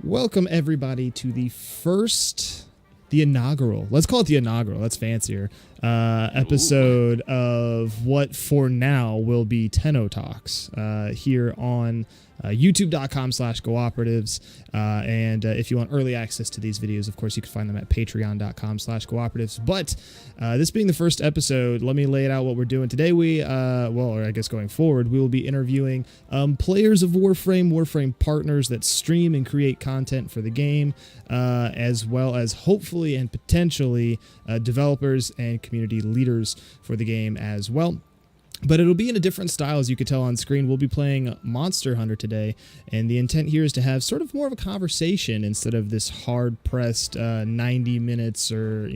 Welcome everybody to the inaugural, let's call it the inaugural, that's fancier, episode of what for now will be Tenno Talks here on youtube.com/cooperatives. And if you want early access to these videos, of course, you can find them at patreon.com/cooperatives. But this being the first episode, let me lay it out what we're doing today. Or I guess going forward, we will be interviewing players of Warframe partners that stream and create content for the game, as well as hopefully and potentially developers and community leaders for the game as well. But it'll be in a different style, as you could tell on screen. We'll be playing Monster Hunter today, and the intent here is to have sort of more of a conversation instead of this hard-pressed 90 minutes or,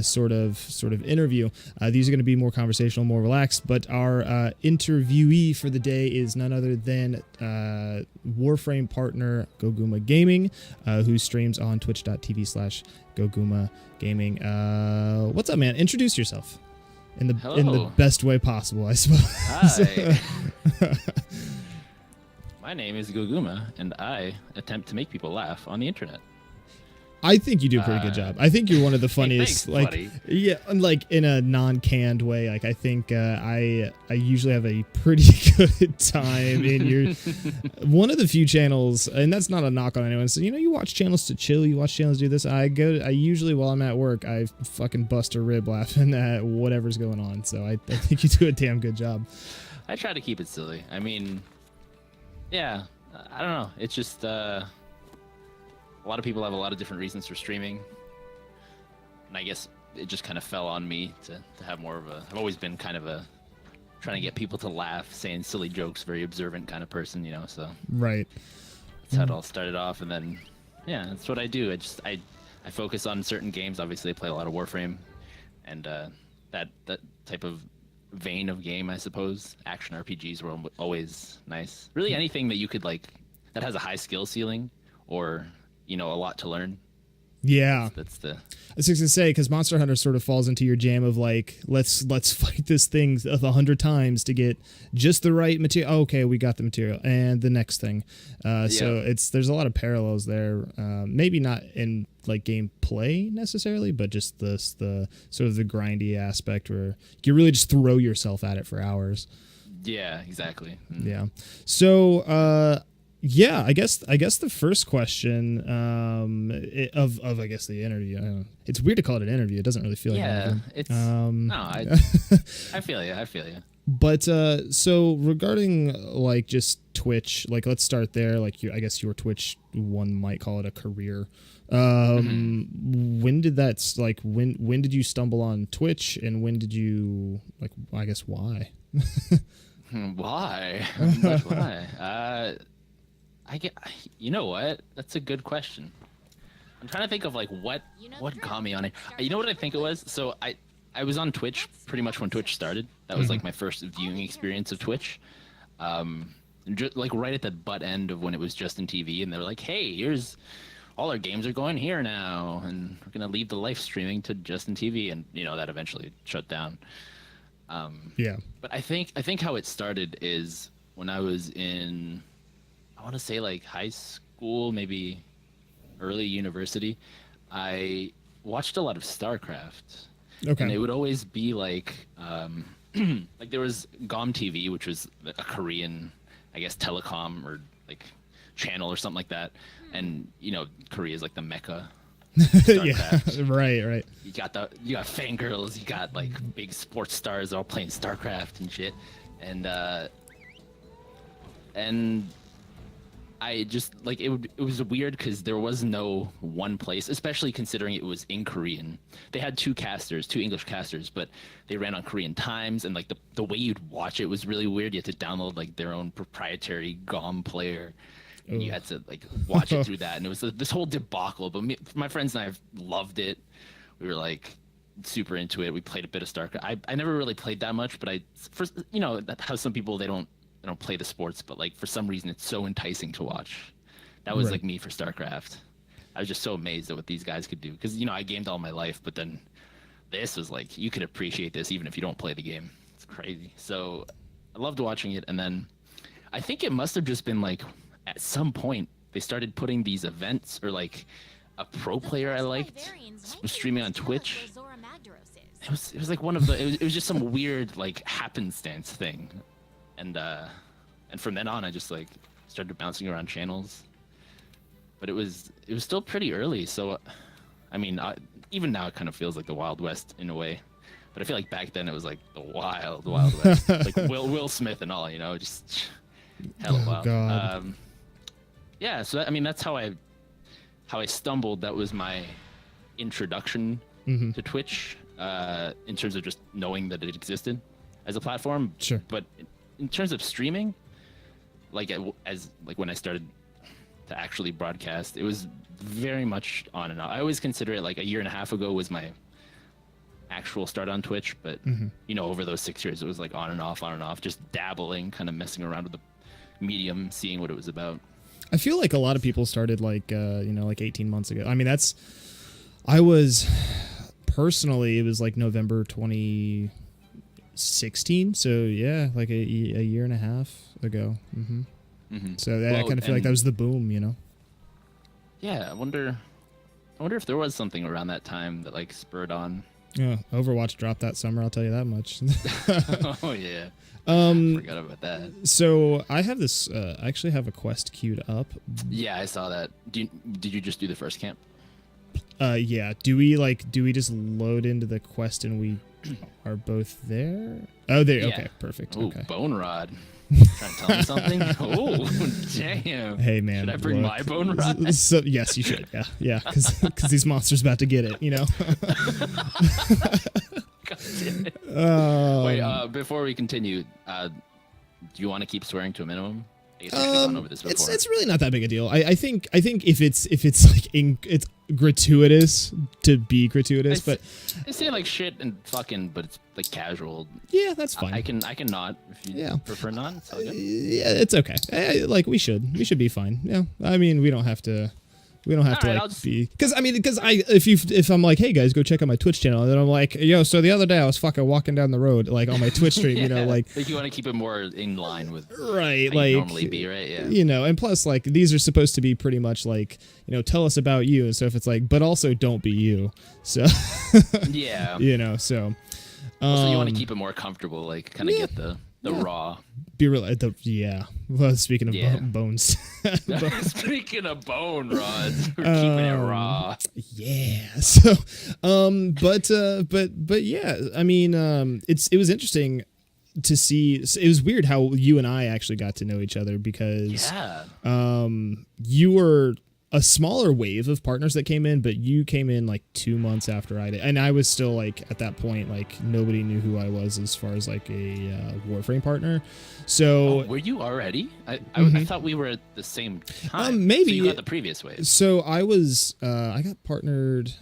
sort of interview. These are going to be more conversational, more relaxed, but our interviewee for the day is none other than Warframe partner Goguma Gaming, who streams on twitch.tv/Goguma Gaming. What's up, man? Introduce yourself. In the best way possible, I suppose. Hi. My name is Goguma, and I attempt to make people laugh on the internet. I think you do a pretty good job. I think you're one of the funniest, hey, thanks, buddy. Yeah, like in a non-canned way. Like I think I usually have a pretty good time in your one of the few channels, and that's not a knock on anyone. So you watch channels to chill, you watch channels to do this. I usually while I'm at work, I fucking bust a rib laughing at whatever's going on. So I think you do a damn good job. I try to keep it silly. I mean, yeah, I don't know. It's just a lot of people have a lot of different reasons for streaming, and I guess it just kind of fell on me to have more of a... I've always been kind of a trying to get people to laugh, saying silly jokes, very observant kind of person, so... Right. That's how it all started off, and then, yeah, that's what I do. I focus on certain games. Obviously, I play a lot of Warframe, and that type of vein of game, I suppose. Action RPGs were always nice. Really anything that you could, that has a high skill ceiling, or... a lot to learn. Yeah, that's the. I was going to say, because Monster Hunter sort of falls into your jam of let's fight this thing 100 times to get just the right material. Oh, okay, we got the material, and the next thing. So there's a lot of parallels there. Maybe not in gameplay necessarily, but just the sort of the grindy aspect where you really just throw yourself at it for hours. Yeah, exactly. Yeah. So. Yeah, I guess the first question of I guess the interview. I don't know. It's weird to call it an interview. It doesn't really feel like an interview. It's no, I feel you. But so regarding just Twitch, let's start there. I guess your Twitch, one might call it a career. When did that when did you stumble on Twitch, and when did you I guess why? Why? Why? You know what? That's a good question. I'm trying to think of what got me on it. You know what I think it was? So I was on Twitch pretty much when Twitch started. That was my first viewing experience of Twitch. Right at the butt end of when it was Justin TV, and they were like, "Hey, here's all our games are going here now, and we're gonna leave the live streaming to Justin TV," and that eventually shut down. Yeah. But I think how it started is when I was in, I want to say high school, maybe early university, I watched a lot of StarCraft. Okay. And it would always be there was GOM TV, which was a Korean, I guess, telecom or channel or something like that. And Korea is the mecca. Yeah, right. You got fangirls, you got big sports stars all playing StarCraft and shit. And I just it was weird because there was no one place, especially considering it was in Korean. They had two English casters, but they ran on Korean times, and the way you'd watch it was really weird. You had to download their own proprietary GOM player, and you had to watch it through that, and it was this whole debacle. But my friends and I loved it. We were super into it. We played a bit of StarCraft. I never really played that much, but that how some people they don't play the sports, but for some reason it's so enticing to watch. That was right. Me for StarCraft. I was just so amazed at what these guys could do, because I gamed all my life, but then this was you could appreciate this even if you don't play the game. It's crazy. So I loved watching it, and then I think it must have just been at some point they started putting these events, or like a pro player I liked was streaming on Twitch. It was like one of the it was just some weird like happenstance thing, and from then on I just like started bouncing around channels. But it was still pretty early, so I mean even now it kind of feels like the Wild West in a way. But I feel like back then it was like the Wild West, like Will Smith and all, you know, just hella wild. God. Yeah, so I mean that's how I stumbled. That was my introduction to Twitch, in terms of just knowing that it existed as a platform. Sure. But in terms of streaming, like as when I started to actually broadcast, it was very much on and off. I always consider it like a year and a half ago was my actual start on Twitch, but you know, over those 6 years it was like on and off, just dabbling, kind of messing around with the medium, seeing what it was about. I feel like a lot of people started like you know, like 18 months ago. I mean, I was personally, it was like November 2016, so yeah, like a year and a half ago. So I kind of feel like that was the boom, you know. Yeah, I wonder if there was something around that time that like spurred on. Yeah, Overwatch dropped that summer, I'll tell you that much. Oh yeah. Forgot about that. So I have this. I actually have a quest queued up. Yeah, I saw that. Did you just do the first camp? Yeah. Do we just load into the quest and we are both there? Oh, there. Yeah. Okay, perfect. Ooh, okay. Bone Rod. Trying to tell me something? Oh, damn. Hey, man. Should I bring my Bone Rod? So, yes, you should. Yeah, because these monsters about to get it, you know? God damn it. Wait, before we continue, do you want to keep swearing to a minimum? I guess we've gone over this before. It's really not that big a deal. I think if it's like it's gratuitous to be gratuitous, but I say like shit and fucking, but it's like casual. Yeah, that's fine. I can not if you prefer not. It's all good. Yeah, it's okay. Like we should be fine. Yeah, I mean we don't have to. We don't have to like be because if I'm like, hey guys, go check out my Twitch channel, and then I'm like, yo, so the other day I was fucking walking down the road like on my Twitch stream, you know, like you want to keep it more in line with right, how like you normally be, right? Yeah, you know, and plus like these are supposed to be pretty much like, you know, tell us about you and stuff. It's like, but also don't be you. So yeah, you know, so also you want to keep it more comfortable, like kind of get the raw. Be real. Well, speaking of bones. Speaking of bone rods, we're keeping it raw. Yeah. So, but yeah. I mean, it was interesting to see. It was weird how you and I actually got to know each other because, you were a smaller wave of partners that came in, but you came in like 2 months after I did, and I was still like at that point like nobody knew who I was as far as like a Warframe partner. So were you already? I thought we were at the same time. Maybe so you got the previous wave. So I was I got partnered,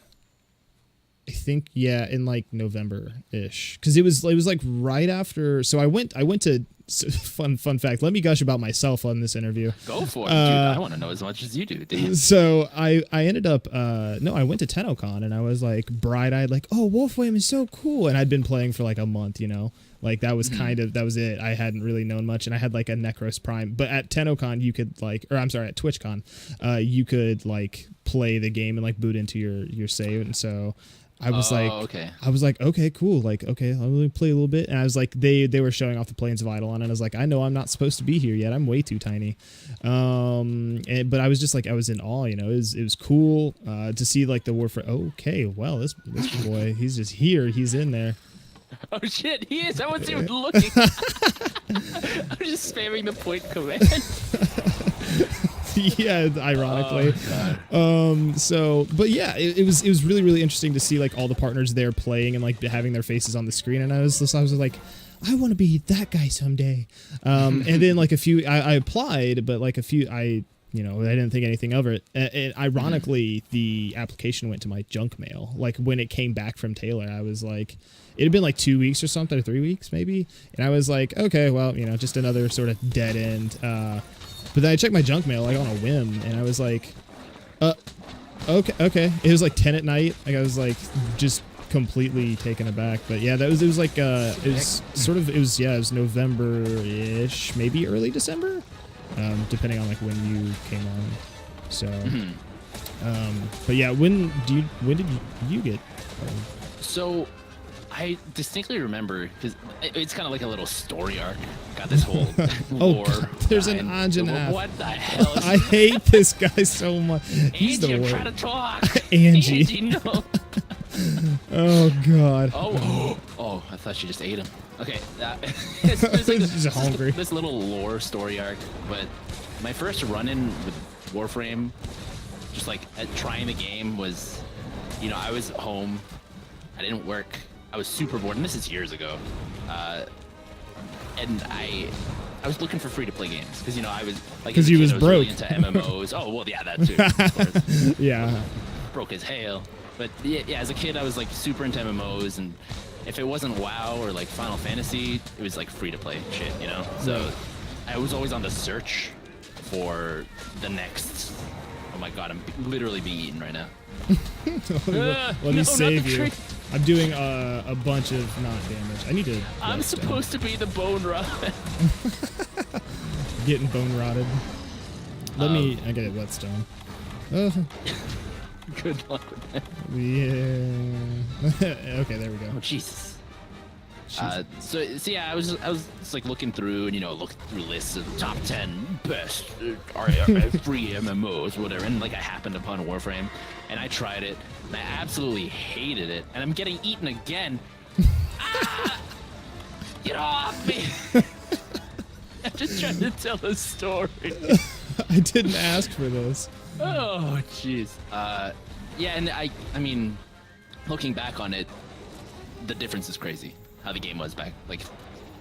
I think, in like November-ish, because it was like right after. So I went to fun fact. Let me gush about myself on this interview. Go for it, dude. I want to know as much as you do. Damn. So I ended up I went to Tenno and I was like bright-eyed, like, oh, Warframe is so cool, and I'd been playing for like a month, you know. Like that was that was it. I hadn't really known much, and I had like a Necros Prime. But at TennoCon, you could like, or I'm sorry, at TwitchCon, you could like play the game and like boot into your save. And so I was okay, cool. Like, okay, I'll really play a little bit. And I was like, they were showing off the Plains of Eidolon, and I was like, I know I'm not supposed to be here yet. I'm way too tiny. But I was just like, I was in awe. You know, it was cool to see like the Warframe. Okay, well, this boy, he's just here. He's in there. Oh shit, he is. I wasn't even looking. I'm just spamming the point command. Yeah, ironically. So, but yeah, it was really, really interesting to see like all the partners there playing and like having their faces on the screen, and I was like, I want to be that guy someday. And then like I applied, but like I didn't think anything of it. And ironically, the application went to my junk mail. Like when it came back from Taylor, I was like, it had been like 2 weeks or something, or 3 weeks maybe. And I was like, okay, well, you know, just another sort of dead end. But then I checked my junk mail like on a whim, and I was like, okay. It was like 10 at night. Like I was like just completely taken aback. But yeah, it was November-ish, maybe early December, depending on like when you came on. So, but yeah, when did you get home? So, I distinctly remember because it's kind of like a little story arc. Got this whole lore. God, there's an guy. Anjanath. What the hell? I hate this guy so much. He's Angie, the I'm worst. trying to talk. Angie. No. Oh God. Oh, I thought she just ate him. Okay, it's like She's hungry. this little lore story arc. But my first run-in with Warframe, just like at trying the game, was, I was home, I didn't work, I was super bored, and this is years ago, and I was looking for free-to-play games because I was like, because he was broke. really into MMOs. Oh well, yeah, that too. Of course. Yeah. Broke as hell. But yeah, as a kid, I was like super into MMOs, and if it wasn't WoW or like Final Fantasy, it was like free-to-play shit, So I was always on the search for the next. Oh my God, I'm literally being eaten right now. Let me save you. I'm doing a bunch of not damage. I need to. I'm supposed to be the bone rot. Getting bone rotted. I get it, whetstone. Good luck with that. Yeah. Okay, there we go. Oh Jesus. So yeah, I was just like looking through and look through lists of top 10 best free MMOs, whatever, and like I happened upon Warframe, and I tried it, and I absolutely hated it, and I'm getting eaten again. Get off me! I'm just trying to tell a story. I didn't ask for this. Oh jeez. Yeah, and I mean, looking back on it, the difference is crazy. How the game was back like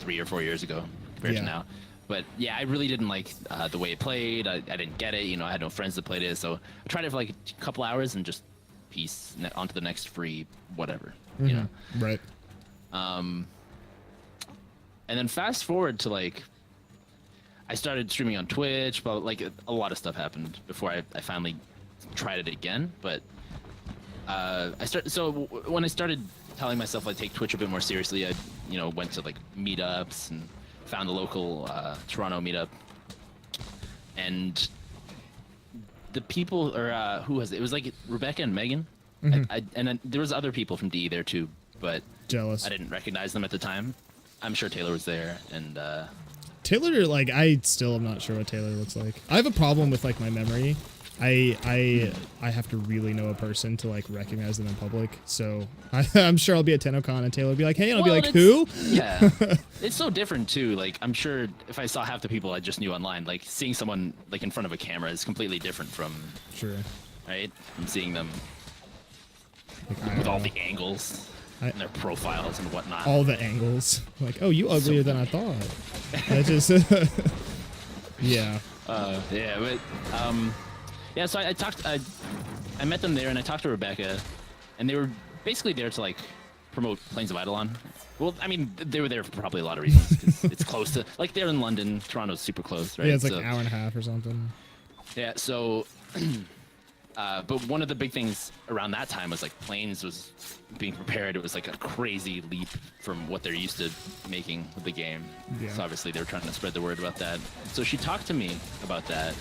3 or 4 years ago compared to now. But yeah, I really didn't like the way it played. I didn't get it. I had no friends that played it, so I tried it for like a couple hours and just peace onto the next free whatever. Right. And then fast forward to like, I started streaming on Twitch, but like a lot of stuff happened before I finally tried it again. But when I started telling myself I'd take Twitch a bit more seriously, I went to like meetups and found the local Toronto meetup, and the people, or who was it? It was like Rebecca and Megan, and then there was other people from DE there too, but jealous. I didn't recognize them at the time. I'm sure Taylor was there, and Taylor, like, I still am not sure what Taylor looks like. I have a problem with like my memory. I have to really know a person to like recognize them in public. So I'm sure I'll be at TennoCon and Taylor will be like, hey, and I'll be like, who? Yeah, it's so different too. Like, I'm sure if I saw half the people I just knew online, like seeing someone like in front of a camera is completely different from, right? From seeing them like, with all the angles and their profiles and whatnot. All the angles. Like, oh, you uglier than I thought. That just, yeah. Yeah, but yeah. So I met them there, and I talked to Rebecca, and they were basically there to like promote Plains of Eidolon. Well, I mean, they were there for probably a lot of reasons. 'Cause it's close to, like, they're in London. Toronto's super close, right? Yeah, it's like an hour and a half or something. Yeah. So, but one of the big things around that time was like Plains was being prepared. It was like a crazy leap from what they're used to making with the game. Yeah. So obviously they were trying to spread the word about that. So she talked to me about that.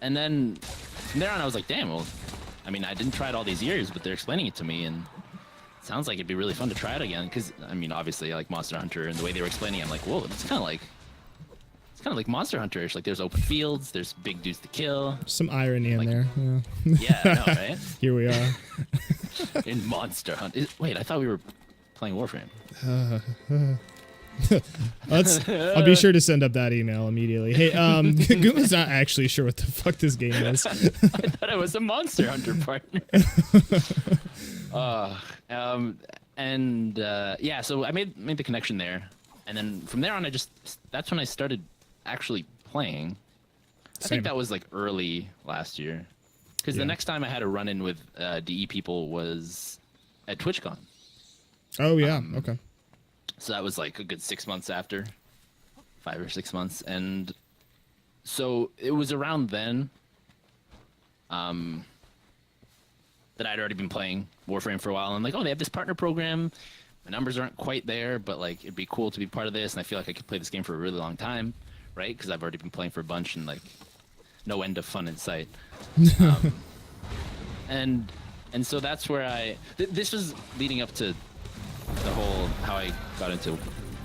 And then from there on, I was like, damn, well, I mean, I didn't try it all these years, but they're explaining it to me, and it sounds like it'd be really fun to try it again. Because, I mean, obviously, I like Monster Hunter, and the way they were explaining it, I'm like, whoa, it's kind of like Monster Hunter-ish. Like, there's open fields, there's big dudes to kill. Some irony in there. Yeah, yeah, I know, right? Here we are. In Monster Hunter. Wait, I thought we were playing Warframe. I'll be sure to send up that email immediately. Hey, Guma's not actually sure what the fuck this game is. I thought it was a Monster Hunter partner. Yeah, so I made the connection there, and then from there on, that's when I started actually playing. I think that was like early last year, because the next time I had a run-in with DE people was at TwitchCon. Oh yeah, okay. So that was like a good 6 months after, 5 or 6 months. And so it was around then that I'd already been playing Warframe for a while. And I'm like, oh, they have this partner program. My numbers aren't quite there, but like it'd be cool to be part of this. And I feel like I could play this game for a really long time, right? Because I've already been playing for a bunch, and like no end of fun in sight. And so that's where this was leading up to the whole how I got into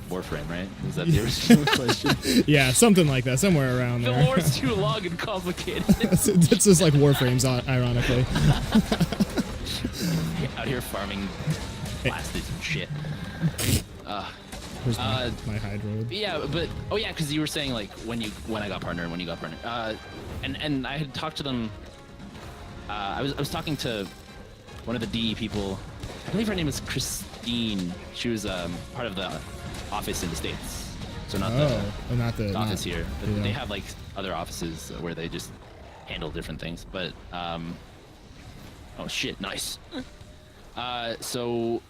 Warframe, right? Is that the original question? Yeah, something like that, somewhere around there. The war's too long and complicated. It's just like Warframes, ironically. Out here farming plastids and shit. Where's my hydro? Yeah, but because you were saying like when I got partner and when you got partner, and I had talked to them. I was talking to one of the DE people. I believe her name is Christine. She was part of the office in the States, so not the office here. But yeah. They have like other offices where they just handle different things. But oh shit, nice. So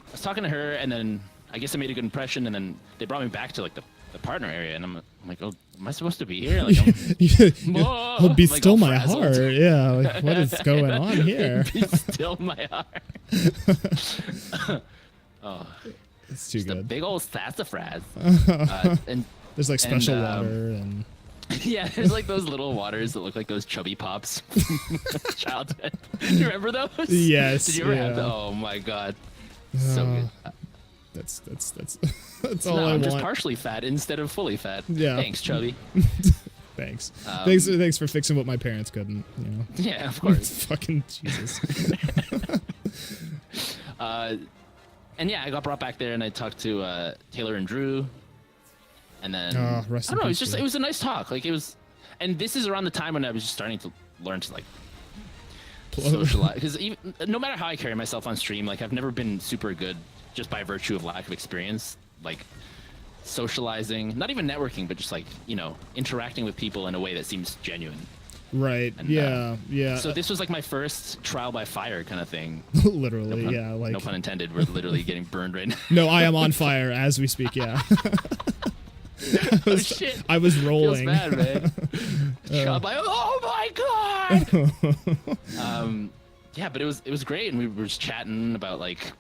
I was talking to her, and then I guess I made a good impression, and then they brought me back to like the partner area, and I'm like, oh, am I supposed to be here? Like, oh, be like, still my heart. Yeah, like, what is going on here? Be still my heart. Oh, it's too good. A big old sassafras. And there's like special water and. Yeah, there's like those little waters that look like those chubby pops from childhood. Do you remember those? Yes. Did you ever have those? Oh my god, so good. That's all I I'm want. just partially fat instead of fully fat. Yeah. Thanks, chubby. Thanks. Thanks for fixing what my parents couldn't. You know. Yeah, of course. Fucking Jesus. And yeah, I got brought back there, and I talked to Taylor and Drew, and then I don't know. It was a nice talk. Like it was, and this is around the time when I was just starting to learn to like socialize. Because no matter how I carry myself on stream, like I've never been super good just by virtue of lack of experience, like socializing, not even networking, but just like, you know, interacting with people in a way that seems genuine. Right. And, yeah. So this was like my first trial by fire kind of thing. Literally, yeah. Like no pun intended. We're literally getting burned right now. No, I am on fire as we speak. Yeah. Shit. I was rolling. Feels bad, man. Shot by. Oh my god. Yeah, but it was great, and we were just chatting about like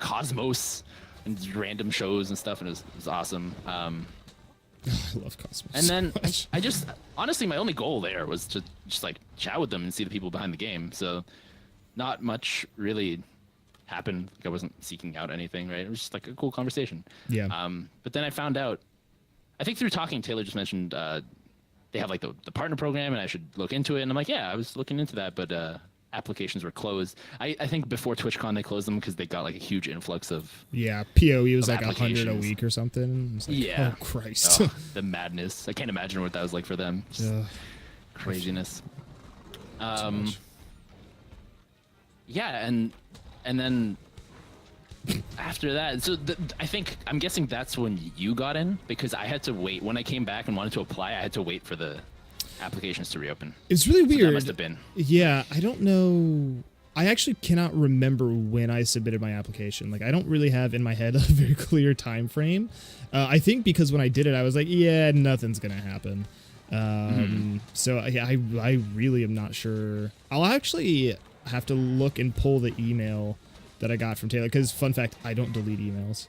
Cosmos and random shows and stuff, and it was awesome. I love Cosmos. And then I just honestly, my only goal there was to just like chat with them and see the people behind the game. So not much really happened. Like I wasn't seeking out anything, right? It was just like a cool conversation. Yeah. But then I found out, I think through talking, Taylor just mentioned they have like the partner program, and I should look into it. And I'm like, yeah, I was looking into that, but applications were closed. I think before TwitchCon they closed them because they got like a huge influx of PoE was like 100 a week or something. Like, yeah. Oh Christ. The madness. I can't imagine what that was like for them. Just craziness. Yeah, and then after that, so I think I'm guessing that's when you got in, because I had to wait when I came back and wanted to apply. I had to wait for the applications to reopen. It's really weird. That must have been. Yeah, I don't know. I actually cannot remember when I submitted my application. Like, I don't really have in my head a very clear time frame. I think because when I did it, I was like, yeah, nothing's gonna happen. So yeah, I really am not sure. I'll actually have to look and pull the email that I got from Taylor, because fun fact, I don't delete emails.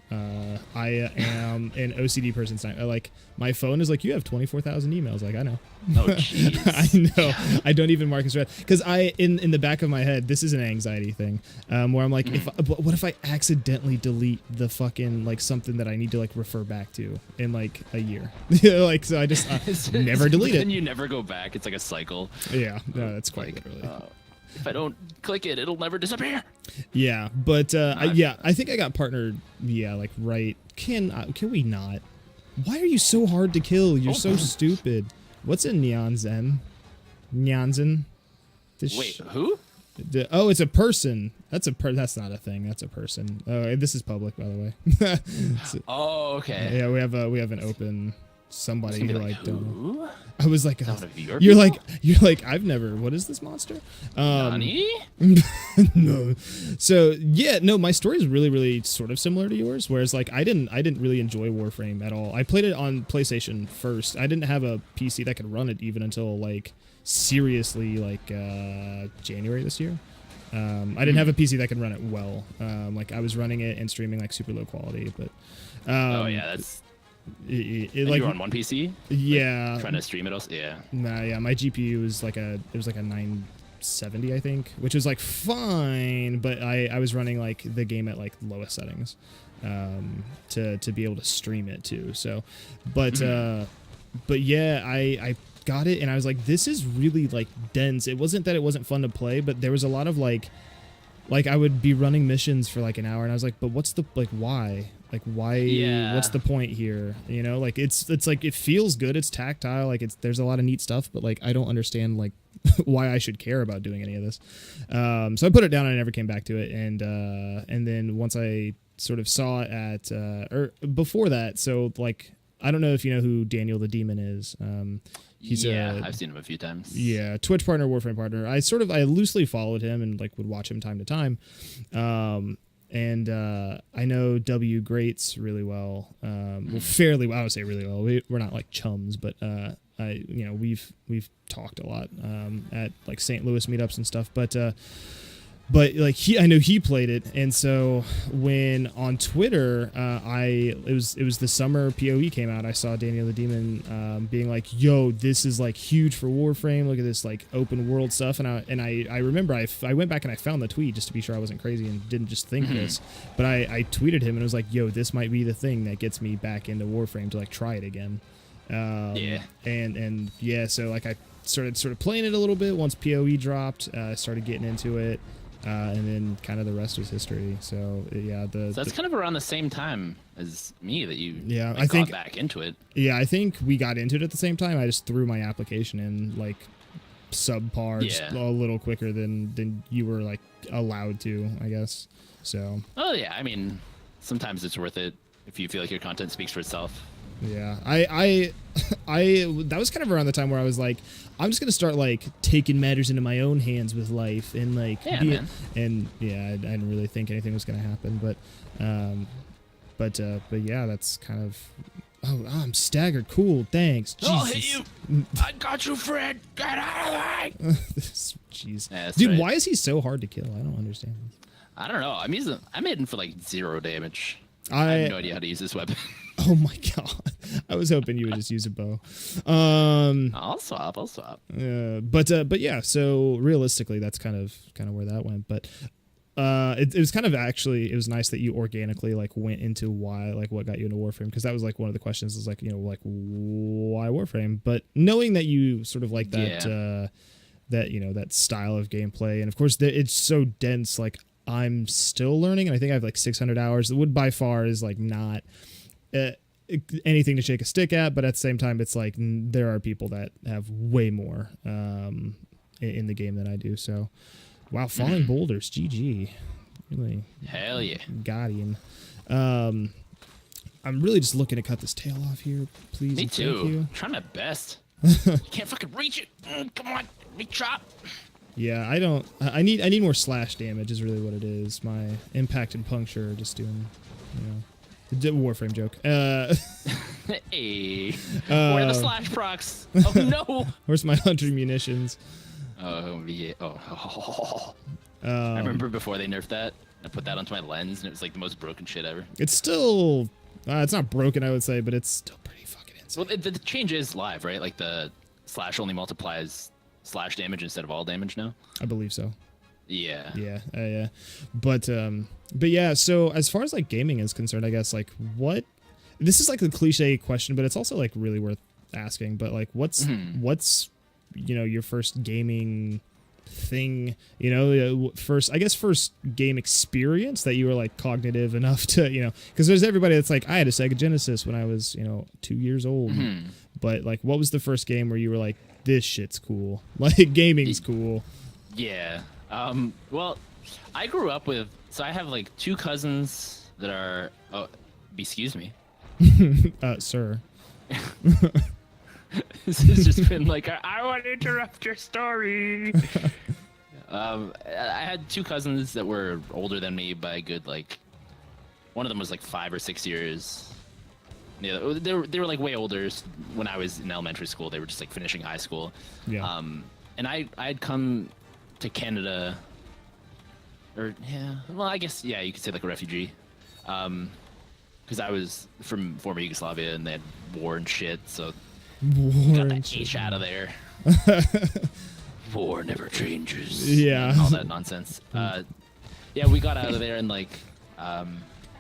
I am an OCD person. Like, my phone is like, you have 24,000 emails. Like, I know. Oh, jeez. I know. I don't even mark as read, because in the back of my head, this is an anxiety thing, where I'm like, what if I accidentally delete the fucking like something that I need to like refer back to in like a year? Like, so I just never delete it. And you never go back. It's like a cycle. Yeah, no, that's quite literally. If I don't click it, it'll never disappear. Yeah, but I think I got partnered. Yeah, like right. Can we not? Why are you so hard to kill? You're so stupid. What's a Neon Zen? Neon Zen? Wait, who? Oh, it's a person. That's not a thing. That's a person. Oh, this is public, by the way. Oh, okay. Yeah, we have an open. Somebody who like who? don't. I was like, you're like, I've never. What is this monster? Nani? No. So yeah, no. My story is really sort of similar to yours. Whereas like I didn't really enjoy Warframe at all. I played it on PlayStation first. I didn't have a PC that could run it even until like seriously like January this year. I didn't have a PC that could run it well. Like I was running it and streaming like super low quality, but oh yeah, that's Like you were on one PC? Yeah. Like trying to stream it also? Yeah. Nah, yeah, my GPU was like a 970, I think, which was like fine, but I was running like the game at like lowest settings to be able to stream it too. So, but yeah, I got it and I was like, this is really like dense. It wasn't that it wasn't fun to play, but there was a lot of like I would be running missions for like an hour and I was like, but what's the why? Like why? Yeah. What's the point here? You know, like it's like it feels good. It's tactile. Like there's a lot of neat stuff, but like I don't understand like why I should care about doing any of this. So I put it down and I never came back to it. And then once I sort of saw it at or before that, so like I don't know if you know who Daniel the Demon is. I've seen him a few times. Yeah, Twitch partner, Warframe partner. I loosely followed him and like would watch him time to time. And I know W Greats really well. Well, fairly well. I would say really well. We're not like chums, but we've talked a lot at like St. Louis meetups and stuff. But like I know he played it, and so when on Twitter, it was the summer PoE came out. I saw Daniel the Demon being like, "Yo, this is like huge for Warframe. Look at this like open world stuff." And I remember I went back and I found the tweet just to be sure I wasn't crazy and didn't just think this. But I tweeted him and was like, "Yo, this might be the thing that gets me back into Warframe to like try it again." And yeah, so like I started sort of playing it a little bit once PoE dropped. I started getting into it. And then kind of the rest was history. So yeah, so that's kind of around the same time as me that you I think got back into it. Yeah, I think we got into it at the same time. I just threw my application in like subpar, just a little quicker than you were like allowed to, I guess. So. Oh yeah, I mean, sometimes it's worth it if you feel like your content speaks for itself. Yeah, I that was kind of around the time where I was like, I'm just gonna start like taking matters into my own hands with life and like I didn't really think anything was gonna happen, but yeah, that's kind of. Oh, I'm staggered. Cool, thanks. I'll hit you. I got you, Fred. Get out of the way. Jeez, yeah, dude, right. why is he so hard to kill? I don't understand this. I don't know. I'm hitting for like 0 damage. I have no idea how to use this weapon. Oh my god! I was hoping you would just use a bow. I'll swap. But yeah. So realistically, that's kind of where that went. But it was kind of actually it was nice that you organically like went into why like what got you into Warframe, because that was like one of the questions is like like why Warframe. But knowing that you sort of like that that style of gameplay, and of course it's so dense. Like I'm still learning, and I think I have like 600 hours. It would by far is like not. Anything to shake a stick at, but at the same time it's like there are people that have way more in the game than I do. So wow, falling boulders, GG, really, hell yeah, got him. I'm really just looking to cut this tail off here, please. Me too. Thank you. I'm trying my best. You can't fucking reach it. Come on, me chop. Yeah, I need more slash damage is really what it is. My impact and puncture are just doing, Warframe joke. Hey, where are the slash procs? Oh no! Where's my 100 munitions? Oh yeah. I remember before they nerfed that. I put that onto my lens, and it was like the most broken shit ever. It's still, it's not broken, I would say, but it's still pretty fucking insane. Well, the change is live, right? Like the slash only multiplies slash damage instead of all damage now. I believe so. Yeah. Yeah. But yeah, so as far as like gaming is concerned, I guess like this is like the cliche question, but it's also like really worth asking. But like what's your first gaming thing, first game experience that you were like cognitive enough to, because there's everybody that's like, I had a Sega Genesis when I was, 2 years old. But like, what was the first game where you were like, this shit's cool, like gaming's cool? Yeah. Well, I grew up with, so I have like 2 cousins that are, excuse me. Sir. This has just been like, I want to interrupt your story. I had 2 cousins that were older than me by a good, like, one of them was like 5 or 6 years. Yeah, they were like way older when I was in elementary school. They were just like finishing high school. Yeah. And I'd come to Canada, or I guess you could say like a refugee. because I was from former Yugoslavia and they had war and shit, so War got and that H out of there. War never changes. Yeah. And all that nonsense. Yeah, we got out of there and like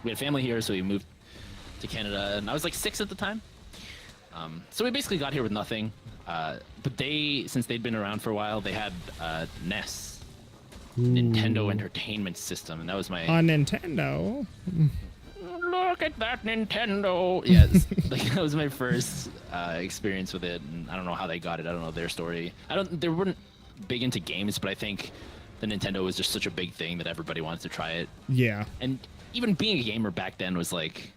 we had family here, so we moved to Canada, and I was like 6 at the time. So we basically got here with nothing. But since they'd been around for a while, they had NES, Nintendo Entertainment System, and that was my Nintendo. Look at that Nintendo. Yeah, like that was my first experience with it, and I don't know how they got it. I don't know their story. They weren't big into games, but I think the Nintendo was just such a big thing that everybody wanted to try it. Yeah. And even being a gamer back then was like,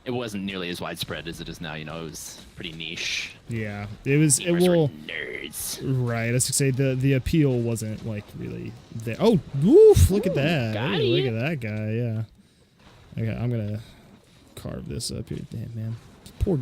it wasn't nearly as widespread as it is now. You know, it was pretty niche. Yeah, it was. Gamers were nerds. Right. I was gonna say the appeal wasn't like really there. Oh, woof! Look at that. Hey, look at that guy. Yeah. Okay, I'm gonna carve this up here. Damn, man.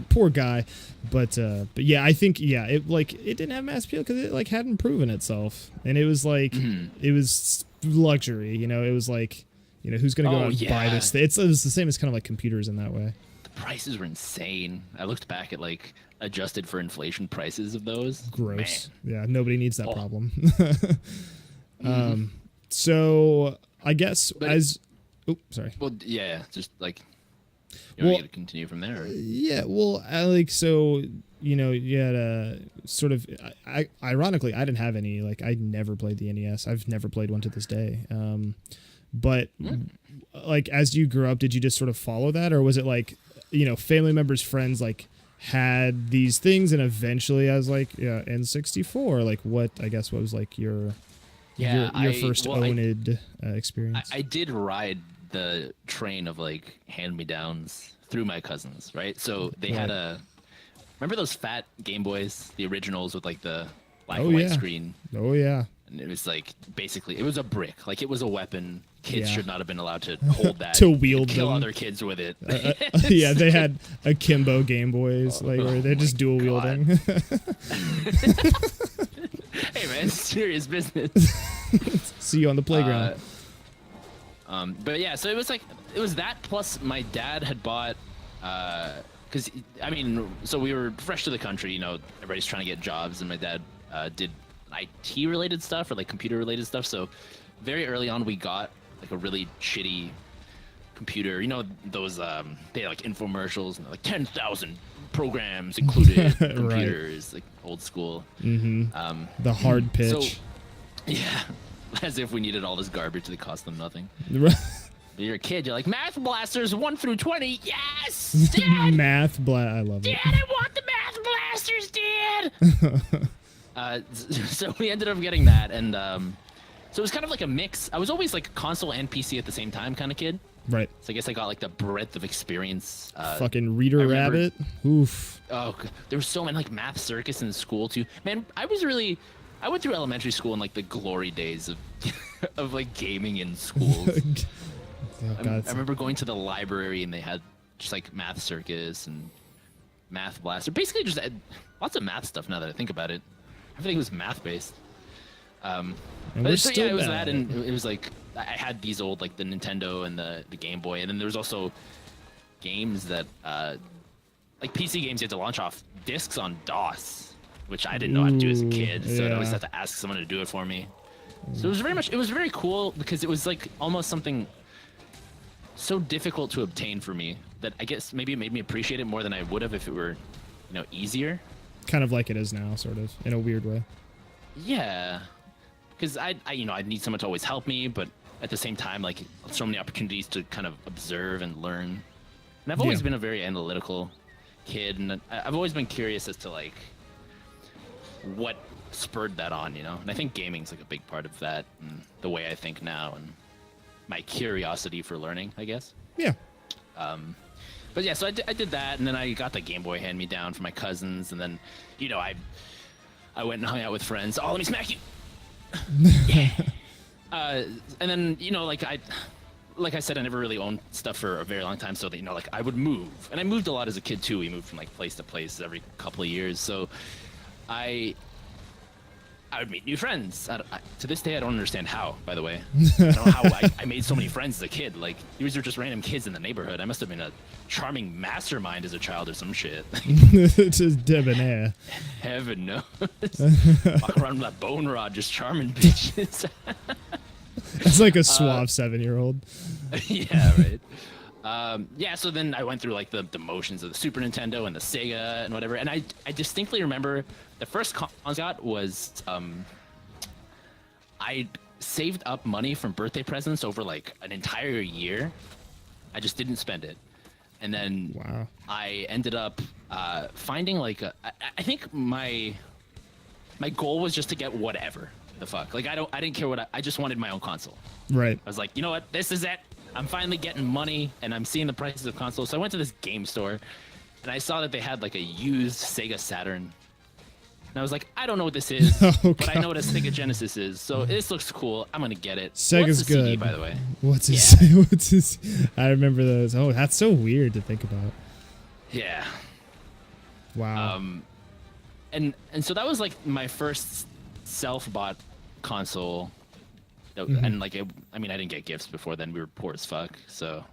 Poor guy. But yeah, I think it didn't have mass appeal because it like hadn't proven itself, and it was like it was luxury. You know, it was like, you know, who's gonna go out and buy this thing? It was the same as kind of like computers in that way. The prices were insane. I looked back at like adjusted for inflation prices of those. Gross. Man. Yeah, nobody needs that problem. So I guess sorry. Well, yeah, just like you want to continue from there. Or? Yeah, well, so you know, you had a sort of. Ironically, I didn't have any. Like, I never played the NES. I've never played one to this day. But like, as you grew up, did you just sort of follow that, or was it like, you know, family members, friends, like, had these things, and eventually I was like, yeah, N64. Like, what was like your first owned experience? I did ride the train of like hand-me-downs through my cousins, right? So they had remember those fat Game Boys, the originals with like the black and white screen? Oh yeah. And it was like, basically, it was a brick. Like, it was a weapon. Kids should not have been allowed to hold that. To wield kill them. Other kids with it. Yeah, they had akimbo Game Boys, where they're just dual wielding. Hey man, serious business. See you on the playground. But yeah, so it was that plus my dad had bought, because I mean, so we were fresh to the country, you know, everybody's trying to get jobs, and my dad did IT related stuff or like computer related stuff. So very early on, we got like a really shitty computer. You know, those they had like infomercials and like 10,000 programs included computers, like old school. The hard pitch. So, yeah, as if we needed all this garbage that cost them nothing. You're a kid, you're like, math blasters 1 through 20. Yes, Dad. I love it. Dad, I want the math blasters, Dad. So we ended up getting that, and so it was kind of like a mix. I was always like console and PC at the same time kind of kid. Right. So I guess I got like the breadth of experience. Fucking Reader Rabbit. Oof. Oh, there was so many like Math Circus in school too. Man, I went through elementary school in like the glory days of of like gaming in schools. I remember going to the library and they had just like Math Circus and Math Blaster. Basically just lots of math stuff now that I think about it. Everything was math based. But so yeah, it was that, and it was like I had these old like the Nintendo and the Game Boy, and then there was also games that like PC games you had to launch off discs on DOS, which I didn't know how to do as a kid, so I'd always have to ask someone to do it for me. So it was very cool because it was like almost something so difficult to obtain for me that I guess maybe it made me appreciate it more than I would have if it were, you know, easier. Kind of like it is now, sort of, in a weird way. Yeah, because I need someone to always help me, but at the same time, like, so many opportunities to kind of observe and learn. And I've always been a very analytical kid, and I've always been curious as to like what spurred that on, you know. And I think gaming's like a big part of that, and the way I think now, and my curiosity for learning, I guess. Yeah. But yeah, so I did that, and then I got the Game Boy hand-me-down from my cousins, and then, you know, I went and hung out with friends. Oh, let me smack you! Yeah. And then, you know, like I said, I never really owned stuff for a very long time, so that, you know, like I would move, and I moved a lot as a kid too. We moved from like place to place every couple of years, so I I would meet new friends. To this day, I don't understand how, by the way. I don't know how I made so many friends as a kid. Like, these were just random kids in the neighborhood. I must have been a charming mastermind as a child or some shit. Just debonair. Heaven knows. Walk around with that bone rod just charming bitches. That's like a suave 7-year-old. Yeah, right. Yeah, so then I went through like the motions of the Super Nintendo and the Sega and whatever, and I distinctly remember the first console I got was I saved up money from birthday presents over like an entire year. I just didn't spend it, and then Wow. I ended up finding like I think my goal was just to get whatever the fuck. Like I didn't care what I just wanted my own console. Right. I was like, you know what, this is it. I'm finally getting money, and I'm seeing the prices of consoles. So I went to this game store, and I saw that they had like a used Sega Saturn. And I was like, I don't know what this is, but I know what a Sega Genesis is. So this looks cool. I'm gonna get it. Sega's What's the CD, good. by the way? What's his? Yeah. What's his? I remember those. Oh, that's so weird to think about. Yeah. Wow. And so that was like my first self-bought console. And like, I mean, I didn't get gifts before then. We were poor as fuck. So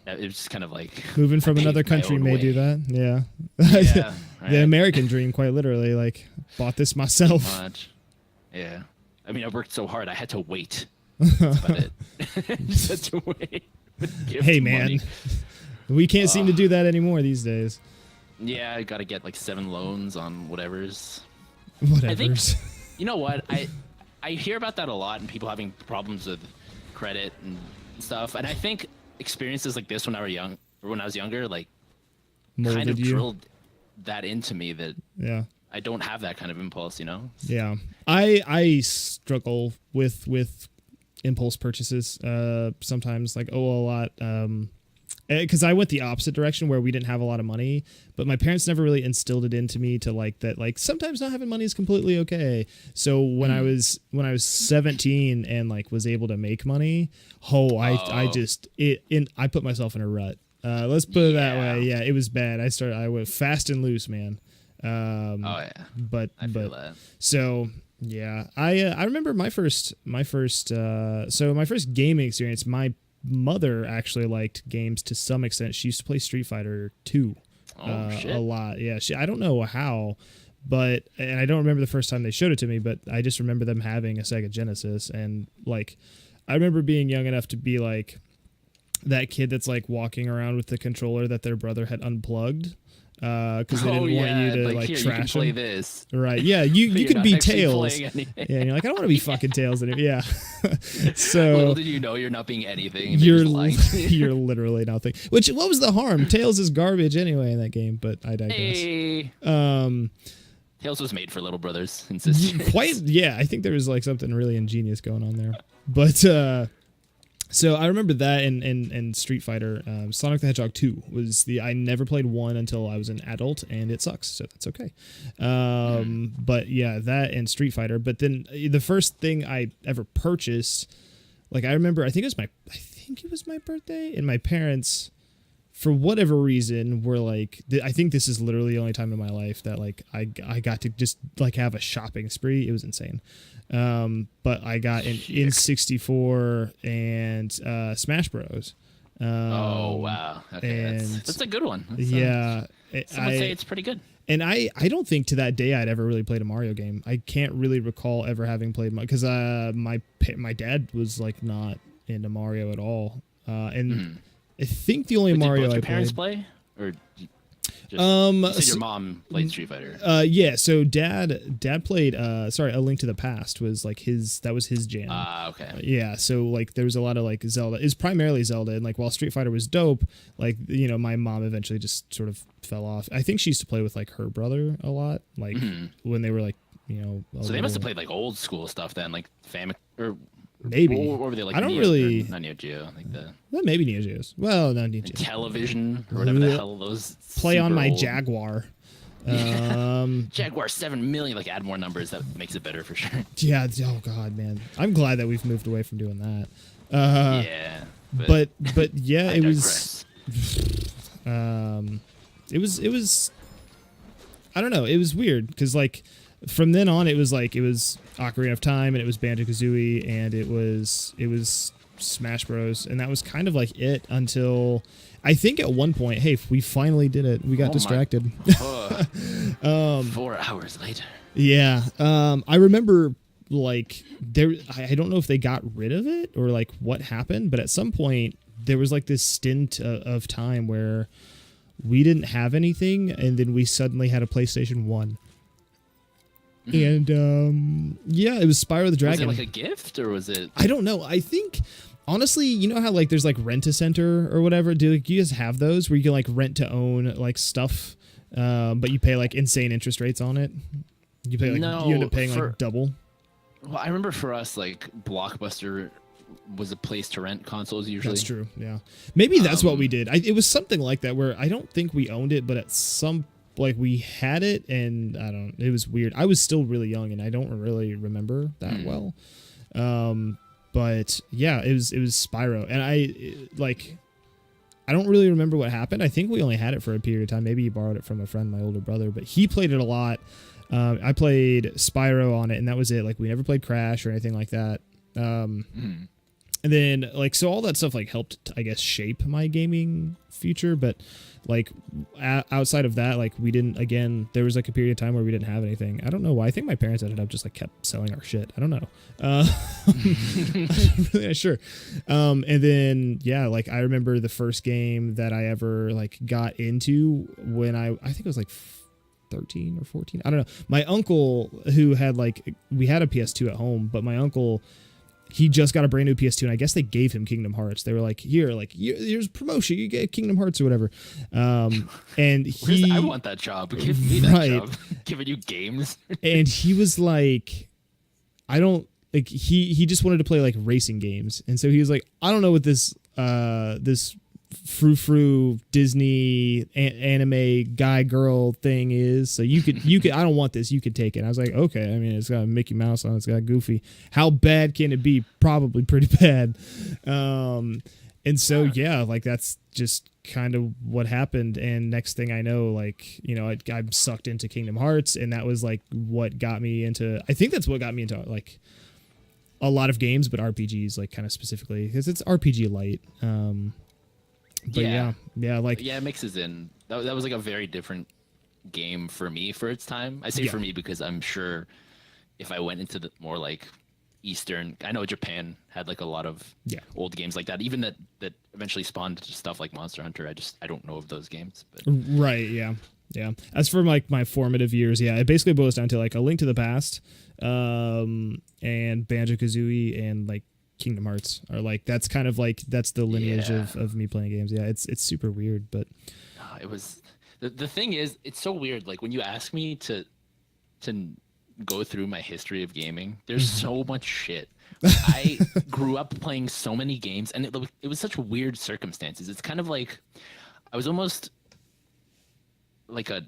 it was just kind of like Moving from I paved another my country own may way. do that. Yeah. Yeah, The right. American dream, quite literally. Like, bought this myself. Much. Yeah. I mean, I worked so hard. I had to wait. That's about it. Just had to wait. Gift Hey, man. money. We can't seem to do that anymore these days. Yeah, I got to get like 7 loans on whatever's. Whatever's. You know what? I hear about that a lot, and people having problems with credit and stuff. And I think experiences like this when I was younger, like Molded kind of you. drilled that into me that Yeah. I don't have that kind of impulse, you know? Yeah. I struggle with impulse purchases sometimes, like a lot. Because I went the opposite direction where we didn't have a lot of money, but my parents never really instilled it into me to like that. Like sometimes not having money is completely okay. So when I was 17 and like was able to make money, I put myself in a rut. Let's put it that way. Yeah, it was bad. I went fast and loose, man. Oh yeah. But I feel that. so yeah, I remember my first gaming experience. My mother actually liked games to some extent. She used to play Street Fighter 2 Shit. a lot. Yeah, I don't know how, and I don't remember the first time they showed it to me, but I just remember them having a Sega Genesis, and like I remember being young enough to be like that kid that's like walking around with the controller that their brother had unplugged. Because they didn't want you to like here, trash you can play them. this. Right? Yeah, you You're could not be actually Tails. playing anything. Yeah, and you're like, I don't want to be fucking Tails anymore. Yeah. So Little did you know you're not being anything. you're Just lying to you. you're literally nothing. What was the harm? Tails is garbage anyway in that game, but I digress. Hey. Um, Tails was made for little brothers and sisters. quite. Yeah, I think there was like something really ingenious going on there. But so I remember that and Street Fighter. Sonic the Hedgehog 2 was I never played 1 until I was an adult, and it sucks, so that's okay. But yeah, that and Street Fighter. But then the first thing I ever purchased, like I remember, I think it was my birthday, and my parents, for whatever reason, were like, I think this is literally the only time in my life that like I got to just like have a shopping spree. It was insane. But I got an N64 and Smash Bros. Oh wow! Okay, and that's a good one. Yeah, Some would say it's pretty good. And I don't think to that day I'd ever really played a Mario game. I can't really recall ever having played because my dad was like not into Mario at all. And I think the only Mario did both I your parents played. play, or you said your mom played Street Fighter? Yeah. So dad played. Sorry, A Link to the Past was like that was his jam. Okay. Yeah. So like there was a lot of like Zelda. It's primarily Zelda, and like while Street Fighter was dope, like my mom eventually just sort of fell off. I think she used to play with like her brother a lot, like when they were like So they must have played like old school stuff then, like Famicom or. Maybe. What were they like? I don't Neo, really. Not Neo Geo, like the. Well, maybe Neo Geos. Well, not Neo Geo. Television or whatever the hell those. Play on super my old- Jaguar. Jaguar 7 million. Like add more numbers, that makes it better for sure. Yeah. Oh God, man. I'm glad that we've moved away from doing that. Yeah. But yeah, I it was. digress. It was. I don't know. It was weird because like. from then on, it was Ocarina of Time, and it was Banjo-Kazooie, and it was Smash Bros. And that was kind of like it until I think at one point, hey, we finally did it. We got distracted. 4 hours later. Yeah. I remember like I don't know if they got rid of it or like what happened, but at some point there was like this stint of time where we didn't have anything, and then we suddenly had a PlayStation 1. And yeah, it was Spyro the Dragon. Was it like a gift, or was it? I don't know. I think honestly, you know how like there's like Rent-A-Center or whatever. Do like, you guys have those where you can like rent to own like stuff, but you pay like insane interest rates on it? You pay like you end up paying like double. Well, I remember for us, like Blockbuster was a place to rent consoles usually. That's true. Yeah, maybe that's what we did. It was something like that where I don't think we owned it, but at some like we had it, and it was weird. I was still really young, and I don't really remember that well. But yeah, it was Spyro, and I don't really remember what happened. I think we only had it for a period of time. Maybe he borrowed it from a friend, my older brother, but he played it a lot. I played Spyro on it, and that was it. Like we never played Crash or anything like that. And then like so all that stuff like helped, I guess, shape my gaming future, but like outside of that, like we didn't. Again, there was like a period of time where we didn't have anything. I don't know why. I think my parents ended up just like kept selling our shit. I don't know. I'm really not sure. And then yeah, like I remember the first game that I ever like got into when I think it was like 13 or 14. I don't know. My uncle, who had like, we had a PS2 at home, but my uncle, he just got a brand new PS2, and I guess they gave him Kingdom Hearts. They were like, here's promotion. You get Kingdom Hearts or whatever. And I want that job. Give me that job. Giving you games. And he was like, I don't like. He just wanted to play like racing games, and so he was like, I don't know what this frou-frou Disney anime guy girl thing is, so you could I don't want this, you could take it. And I was like, okay. I mean, it's got Mickey Mouse on it, it's got Goofy. How bad can it be? Probably pretty bad. And so yeah, like that's just kind of what happened. And next thing I know, like, you know, I'm sucked into Kingdom Hearts, and that was like what got me into, I think that's what got me into like a lot of games, but RPGs, like kind of specifically because it's RPG light. But yeah, it mixes in. That was like a very different game for me for its time. I say for me because I'm sure if I went into the more like Eastern, I know Japan had like a lot of old games like that, even that eventually spawned stuff like Monster Hunter. I don't know of those games. But. Right. Yeah. Yeah. As for like my formative years, yeah, it basically boils down to like A Link to the Past, and Banjo-Kazooie, and like Kingdom Hearts are like, that's kind of like, that's the lineage of me playing games. Yeah, it's super weird, but it was the thing is, it's so weird. Like when you ask me to go through my history of gaming, there's so much shit. I grew up playing so many games, and it was such weird circumstances. It's kind of like I was almost like a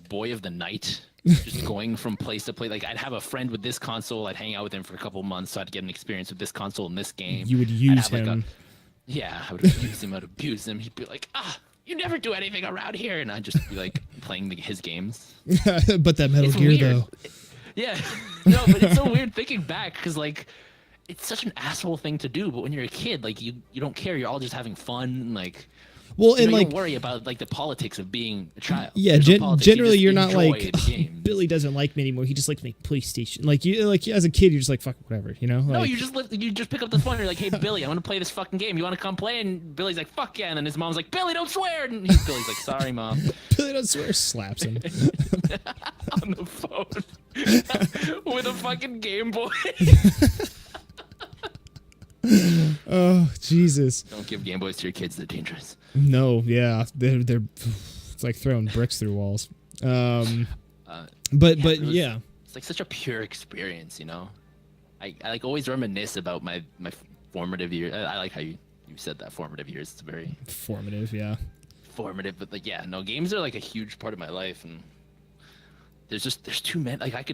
boy of the night, just going from place to place. Like I'd have a friend with this console, I'd hang out with him for a couple months, so I'd get an experience with this console in this game. You would use him. I would use him, I'd abuse him. He'd be like, you never do anything around here, and I'd just be like playing his games. But that Metal Gear weird. though. Yeah, no, but it's so weird thinking back, because like it's such an asshole thing to do. But when you're a kid, like you don't care. You're all just having fun, and like. Well, and you like don't worry about like the politics of being a child. Yeah, generally you're not like games. Billy doesn't like me anymore. He just likes me PlayStation. Like you, like as a kid, you're just like fuck whatever, you know. No, like, you just pick up the phone. You're like, hey Billy, I want to play this fucking game. You want to come play? And Billy's like, fuck yeah. And then his mom's like, Billy, don't swear. And Billy's like, sorry, mom. Billy don't swear. Slaps him on the phone with a fucking Game Boy. Oh Jesus! Don't give Game Boys to your kids; they're dangerous. No, yeah, they're it's like throwing bricks through walls. But yeah, it's like such a pure experience, you know. I like always reminisce about my formative years. I like how you said that, formative years. It's very formative, yeah. Formative, but like games are like a huge part of my life, and there's too many. Like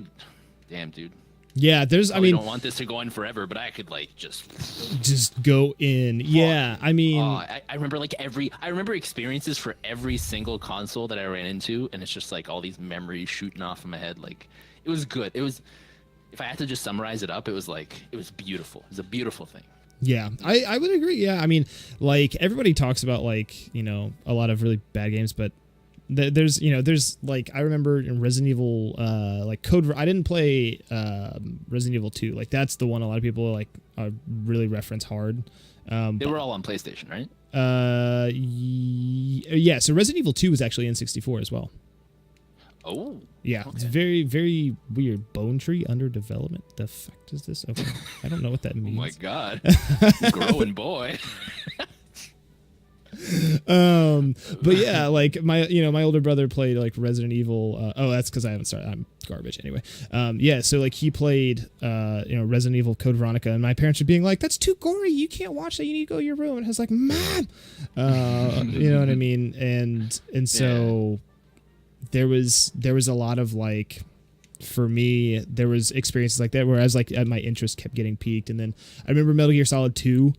damn dude. Yeah, there's. I I mean, don't want this to go on forever, but I could like just go in. Yeah, I mean, I remember like I remember experiences for every single console that I ran into, and it's just like all these memories shooting off in my head. Like it was good. It was, if I had to just summarize it up, it was beautiful. It was a beautiful thing. yeah, I would agree. Yeah, I mean, like everybody talks about like, you know, a lot of really bad games, but there's, you know, there's like, I remember in Resident Evil, like I didn't play Resident Evil 2. Like that's the one a lot of people like really reference hard. They were all on PlayStation, right? Yeah. So Resident Evil 2 was actually N64 as well. Oh. Yeah, okay. It's very, very weird. Bone tree under development. The fuck is this? Okay. I don't know what that Oh means. my god. Growing boy. But yeah, like my older brother played like Resident Evil. That's because I haven't started. I'm garbage anyway. Yeah, so like he played Resident Evil Code Veronica, and my parents were being like, "That's too gory. You can't watch that. You need to go to your room." And I was like, "Mom," you know what I mean? And so there was a lot of like, for me, there was experiences like that where I was like, my interest kept getting piqued, and then I remember Metal Gear Solid 2.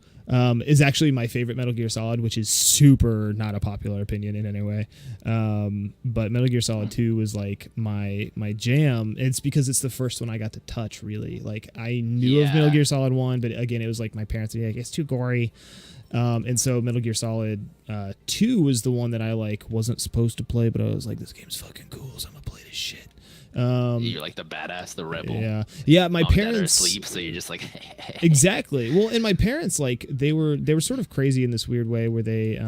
Is actually my favorite Metal Gear Solid, which is super not a popular opinion in any way. But Metal Gear Solid 2 was like my jam. It's because it's the first one I got to touch, really. Like I knew of Metal Gear Solid 1, but again, it was like my parents were like, it's too gory. And so Metal Gear Solid 2 was the one that I like wasn't supposed to play, but I was like, this game's fucking cool, so I'm gonna play this shit. You're like the badass, the rebel. Yeah. My Mom, parents dad are asleep, so you're just like exactly. Well, and my parents like they were sort of crazy in this weird way where they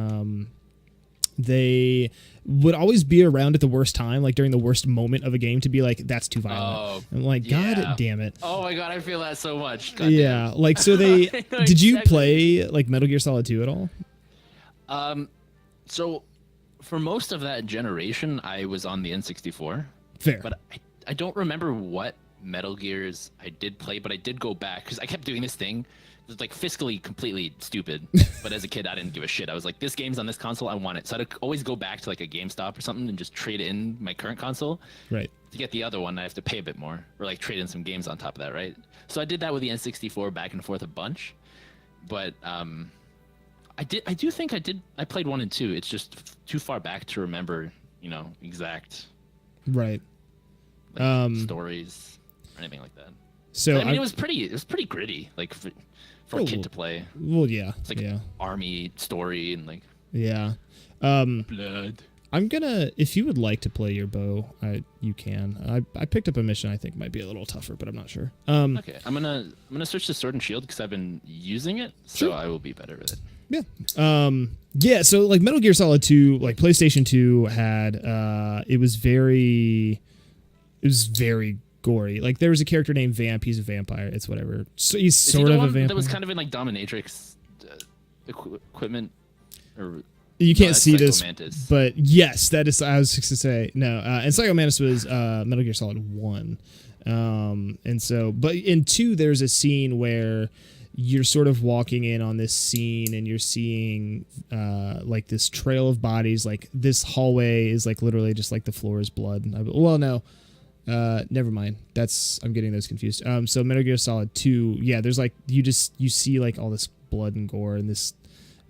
would always be around at the worst time, like during the worst moment of a game, to be like, that's too violent. I'm like, God damn it. Oh my god, I feel that so much. God yeah, damn. like so they did you play like Metal Gear Solid 2 at all? So for most of that generation, I was on the N64. Fair. But I don't remember what Metal Gears I did play, but I did go back because I kept doing this thing. It was like fiscally completely stupid. But as a kid, I didn't give a shit. I was like, this game's on this console, I want it. So I'd always go back to like a GameStop or something and just trade in my current console. Right. To get the other one, I have to pay a bit more, or like trade in some games on top of that, right? So I did that with the N64 back and forth a bunch. But I played 1 and 2. It's just too far back to remember, exact. Right. Stories or anything like that. So but, I mean, it was pretty gritty, like for a kid to play. Well, yeah. It's like army story and like blood. I'm gonna, if you would like to play your bow, you can. I picked up a mission I think might be a little tougher, but I'm not sure. Okay, I'm gonna switch to Sword and Shield because I've been using it, so I will be better with it. Yeah. Yeah. So like Metal Gear Solid 2, like PlayStation 2 had, it was very gory. Like there was a character named Vamp. He's a vampire. It's whatever. So he's sort of a vampire. That was kind of in like Dominatrix equipment. Or you can't see this, Mantis. but yes, that is. I was just to say no. And Psycho Mantis was Metal Gear Solid 1. And so, but in 2, there's a scene where you're sort of walking in on this scene and you're seeing like this trail of bodies. Like this hallway is like literally just like the floor is blood. Well, no. Never mind. I'm getting those confused. So Metal Gear Solid 2, yeah, there's like you see like all this blood and gore, and this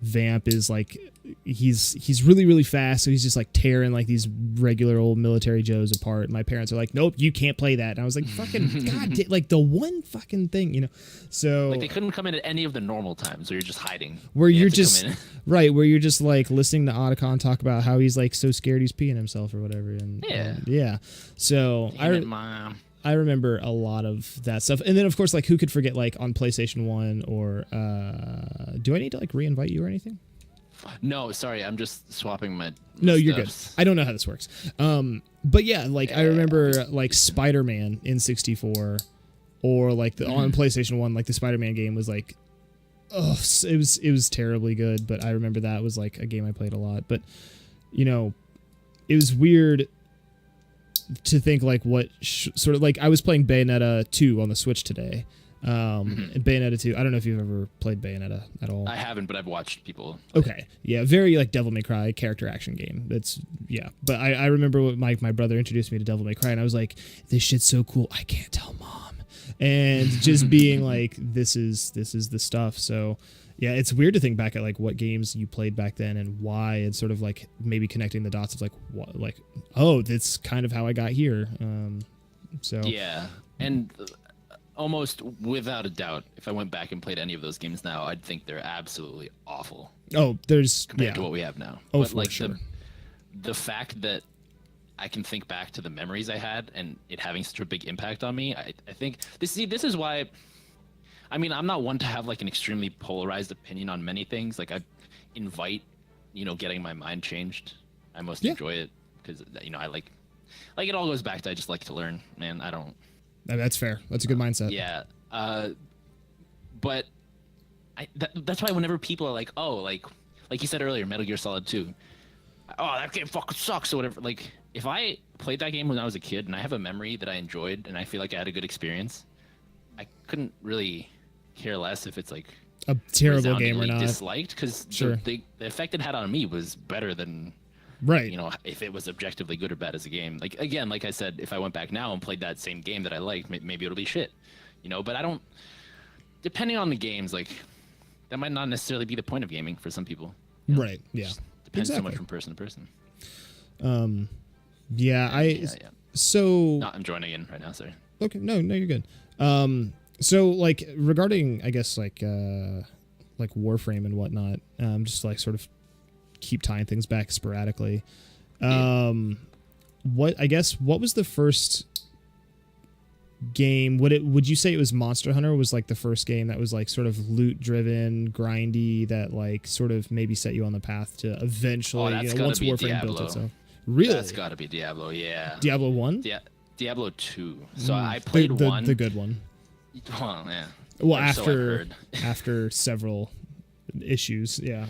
Vamp is like he's really, really fast, so he's just like tearing like these regular old military Joes apart. And my parents are like, nope, you can't play that. And I was like, fucking god, like the one fucking thing, So like they couldn't come in at any of the normal times, or you're just hiding. Where you're just right, where you're just like listening to Otacon talk about how he's like so scared he's peeing himself or whatever. And yeah. So Mom. I remember a lot of that stuff. And then, of course, like, who could forget, like, on PlayStation 1 or... do I need to, like, re-invite you or anything? No, sorry. I'm just swapping my No, you're good. I don't know how this works. But, yeah, like, I remember, like, Spider-Man in 64 or, like, on PlayStation 1, like, the Spider-Man game was, like... Oh, it was terribly good, but I remember that was, like, a game I played a lot. But, it was weird... to think like what sort of like I was playing Bayonetta 2 on the Switch today. And Bayonetta 2, I don't know if you've ever played Bayonetta at all. I haven't, but I've watched people. Okay. Yeah, very like Devil May Cry character action game. But I remember what my brother introduced me to Devil May Cry, and I was like, this shit's so cool. I can't tell Mom. and just being like, this is the stuff. So yeah, it's weird to think back at like what games you played back then and why, and sort of like maybe connecting the dots of like what, like, oh, that's kind of how I got here. So yeah, and almost without a doubt, if I went back and played any of those games now, I'd think they're absolutely awful. Oh, there's compared to what we have now. Oh, but for like sure. The fact that I can think back to the memories I had and it having such a big impact on me, I think this is why. I mean, I'm not one to have like an extremely polarized opinion on many things. Like I invite, getting my mind changed. I most enjoy it because I like it all goes back to I just like to learn, man. I don't. That's fair. That's a good mindset. Yeah. But that's why whenever people are like, oh, like you said earlier, Metal Gear Solid 2. Oh, that game fucking sucks or whatever. Like, if I played that game when I was a kid and I have a memory that I enjoyed and I feel like I had a good experience, I couldn't really care less if it's like a terrible game or not. Disliked, because the effect it had on me was better than if it was objectively good or bad as a game. Like, again, like I said, if I went back now and played that same game that I liked, maybe it'll be shit, but I don't. Depending on the games, like that might not necessarily be the point of gaming for some people. Right. Yeah. Depends so much from person to person. So not I'm joining in right now, sorry. Okay, no, you're good. So like regarding, I guess like Warframe and whatnot, just like sort of keep tying things back sporadically. What was the first game? Would you say it was Monster Hunter was like the first game that was like sort of loot driven, grindy, that like sort of maybe set you on the path to eventually, once Warframe built itself? Really? That's got to be Diablo, yeah. Diablo 1? Yeah, Diablo 2. So I played one. The good one. Well, yeah. Well, after several issues, yeah.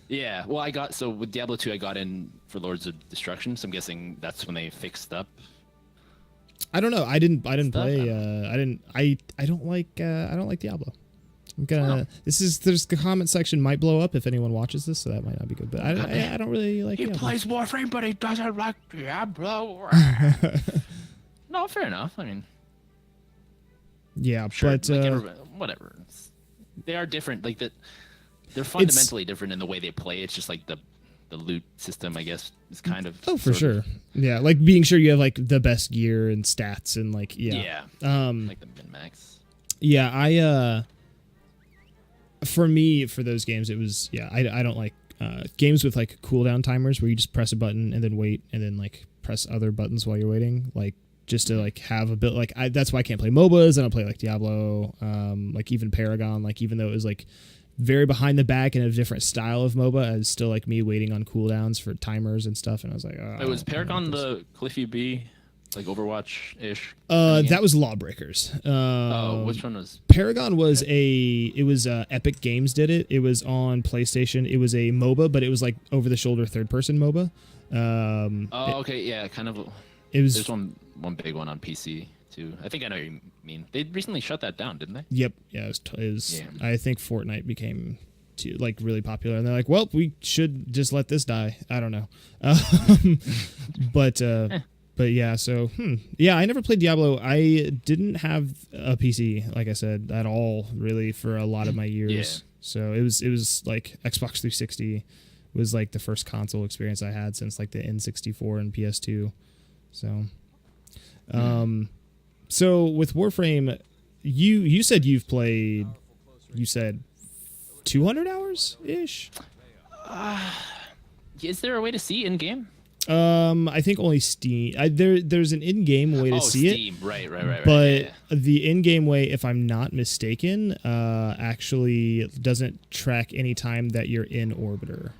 Yeah, well, with Diablo 2, I got in for Lords of Destruction, so I'm guessing that's when they fixed up. I don't know. I didn't play. I don't like Diablo. I'm gonna. There's the comment section might blow up if anyone watches this, so that might not be good. But I don't really like. He Diablo. plays Warframe, but he doesn't like Diablo. No, fair enough. I mean, yeah, sure, but whatever. They are different. Like that, they're fundamentally different in the way they play. It's just like the loot system, I guess, is kind of for sure. Yeah, like being sure you have like the best gear and stats and like like the min max. Yeah, for those games it was I don't like games with like cooldown timers where you just press a button and then wait and then like press other buttons while you're waiting, like just to like have a bit like that's why I can't play MOBAs. I don't play like Diablo, like even Paragon, like even though it was like very behind the back in a different style of MOBA, as still like me waiting on cooldowns for timers and stuff, and I was like, oh, was Paragon the Cliffy B, like Overwatch-ish? That was Lawbreakers. Which one was Paragon? Was Epic Games did it. It was on PlayStation. It was a MOBA, but it was like over the shoulder third person MOBA. Okay, yeah, kind of. It was. There's one big one on PC too. I think I know what you mean. They recently shut that down, didn't they? Yep. Yeah. I think Fortnite became like really popular, and they're like, well, we should just let this die. I don't know. But yeah. So yeah, I never played Diablo. I didn't have a PC, like I said, at all, really, for a lot of my years. Yeah. So it was like Xbox 360 was like the first console experience I had since like the N64 and PS2. So, so with Warframe, you said you've played, 200 hours ish. Is there a way to see in game? I think only Steam. There's an in-game way to see Steam. Right. But the in-game way, if I'm not mistaken, actually doesn't track any time that you're in Orbiter.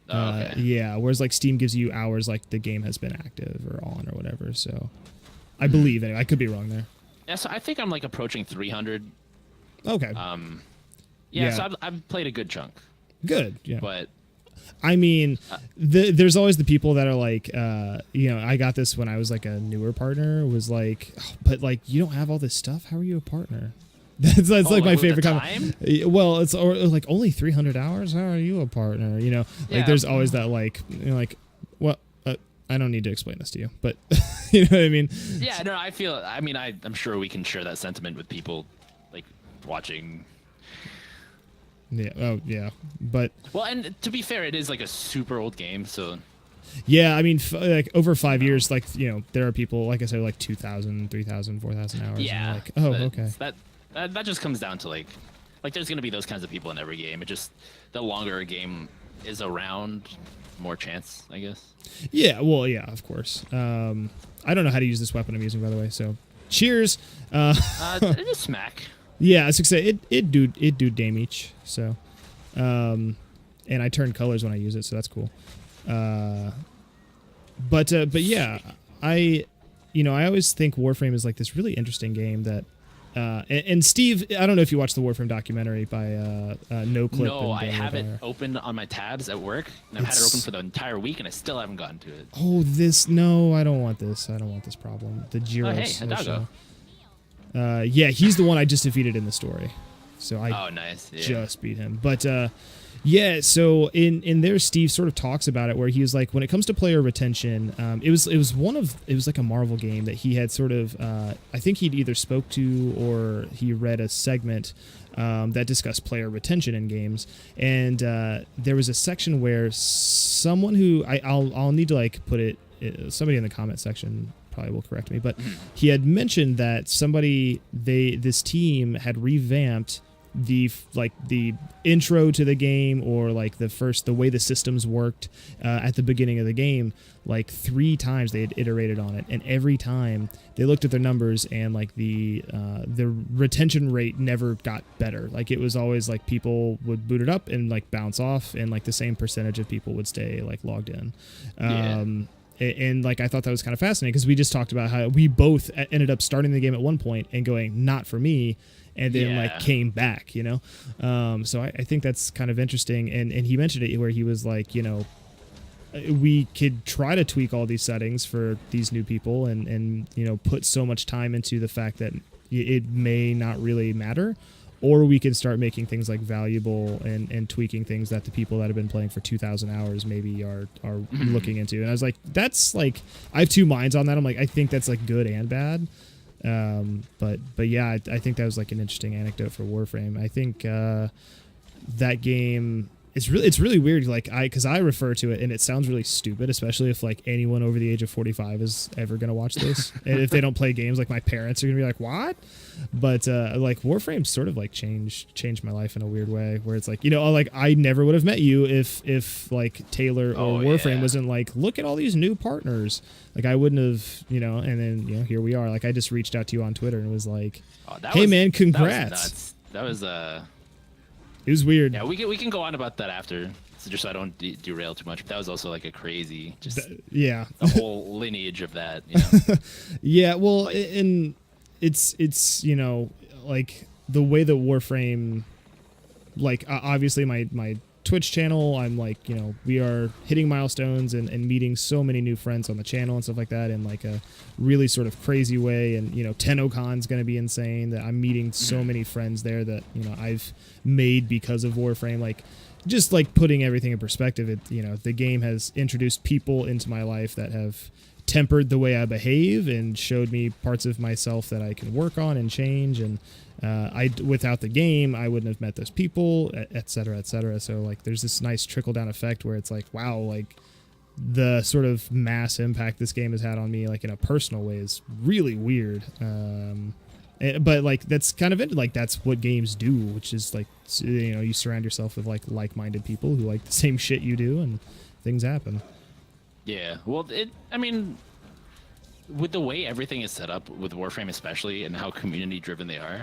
Okay. Yeah, whereas like Steam gives you hours like the game has been active or on or whatever. So I believe anyway. I could be wrong there. Yeah, so I think I'm like approaching 300. Okay. So I've played a good chunk. Good. Yeah. But I mean, there's always the people that are like, I got this when I was like a newer partner. Was like, oh, but like you don't have all this stuff. How are you a partner? That's like my favorite comment. Well, it's like only 300 hours. How are you a partner? Like there's always that like, like, well, I don't need to explain this to you, but you know what I mean? Yeah, no, I'm sure we can share that sentiment with people like watching. Yeah. Oh, yeah. But well, and to be fair, it is like a super old game, so. Yeah, I mean, like over 5 years, like, you know, there are people, like I said, like 2,000, 3,000, 4,000 hours. Yeah. Like, oh, okay. That just comes down to like there's gonna be those kinds of people in every game. It just the longer a game is around, more chance, I guess. Yeah. Well, yeah, of course. I don't know how to use this weapon I'm using, by the way. So, cheers. Just smack. Yeah, as I say, it do damage. So, and I turn colors when I use it, so that's cool. But yeah, I always think Warframe is like this really interesting game that, and Steve, I don't know if you watched the Warframe documentary by No Clip. No, I have it open on my tabs at work, and I've had it open for the entire week, and I still haven't gotten to it. Oh, no, I don't want this. I don't want this problem. The Jiro. Hey, Hidalgo. Yeah, he's the one I just defeated in the story. So I nice. Yeah. just beat him. But yeah, so in there, Steve sort of talks about it, where he was like, when it comes to player retention, it was like a Marvel game that he had sort of, I think he'd either spoke to or he read a segment that discussed player retention in games, and there was a section where someone who I'll need to like put it, somebody in the comment section probably will correct me, but he had mentioned that this team had revamped the intro to the game, or like the way the systems worked at the beginning of the game, like 3 times they had iterated on it, and every time they looked at their numbers, and like the retention rate never got better. Like it was always like people would boot it up and like bounce off, and like the same percentage of people would stay like logged in. And like I thought that was kind of fascinating, because we just talked about how we both ended up starting the game at one point and going, not for me, and then like came back, you know. So I think that's kind of interesting, and he mentioned it where he was like, you know, we could try to tweak all these settings for these new people, and you know, put so much time into the fact that it may not really matter, or we can start making things like valuable and tweaking things that the people that have been playing for 2,000 hours maybe are looking into. And I was like, that's like, I have 2 minds on that. I'm like, I think that's like good and bad. But yeah, I think that was like an interesting anecdote for Warframe. I think that game, it's really weird, like because I refer to it and it sounds really stupid, especially if like anyone over the age of 45 is ever gonna watch this. And if they don't play games, like my parents are gonna be like, what? But like Warframe sort of like changed my life in a weird way, where it's like, you know, like I never would have met you if like Taylor or Warframe wasn't like, look at all these new partners. Like I wouldn't have, you know. And then, you know, here we are. Like I just reached out to you on Twitter and was like, hey man, congrats. That was it was weird. Yeah, we can go on about that after, so just so I don't derail too much. But that was also like a crazy, just the whole lineage of that. You know? Yeah, well, and it's you know, like the way that Warframe, like obviously my Twitch channel, I'm like, you know, we are hitting milestones and meeting so many new friends on the channel and stuff like that in like a really sort of crazy way. And, you know, TennoCon's going to be insane, that I'm meeting so many friends there that, you know, I've made because of Warframe. Like just like putting everything in perspective, it, you know, the game has introduced people into my life that have tempered the way I behave and showed me parts of myself that I can work on and change. And without the game, I wouldn't have met those people, et cetera, et cetera. So like, there's this nice trickle down effect where it's like, wow, like the sort of mass impact this game has had on me, like in a personal way, is really weird. But like, that's kind of it. Like that's what games do, which is like, you know, you surround yourself with like-minded people who like the same shit you do, and things happen. Yeah. Well, I mean, with the way everything is set up with Warframe especially, and how community driven they are,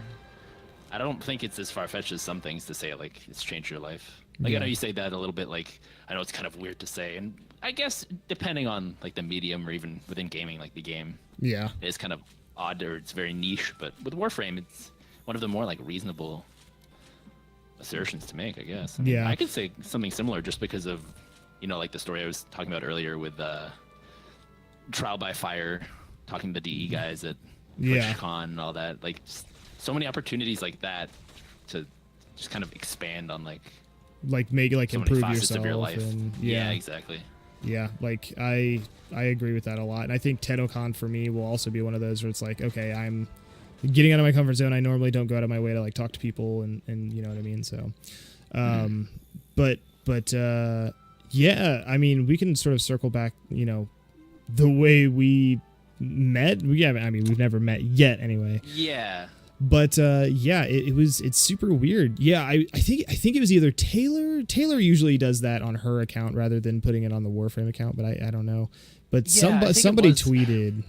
I don't think it's as far-fetched as some things to say like it's changed your life. Like, I know you say that a little bit, like I know it's kind of weird to say, and I guess depending on like the medium, or even within gaming, like the game is kind of odd, or it's very niche. But with Warframe, it's one of the more like reasonable assertions to make, I guess. I mean, I could say something similar just because of, you know, like the story I was talking about earlier with Trial by Fire, talking to the DE guys at TwitchCon and all that. Like, so many opportunities like that to just kind of expand on like make like so improve many facets yourself of your life. and yeah, exactly. Yeah, like I agree with that a lot. And I think TennoCon for me will also be one of those where it's like, okay, I'm getting out of my comfort zone. I normally don't go out of my way to like talk to people and you know what I mean? So, but yeah, I mean, we can sort of circle back, you know, the way we met. Yeah, I mean, we've never met yet anyway. Yeah. But yeah, it's super weird. Yeah, I think it was either Taylor. Taylor usually does that on her account rather than putting it on the Warframe account, but I don't know. But Yeah, somebody tweeted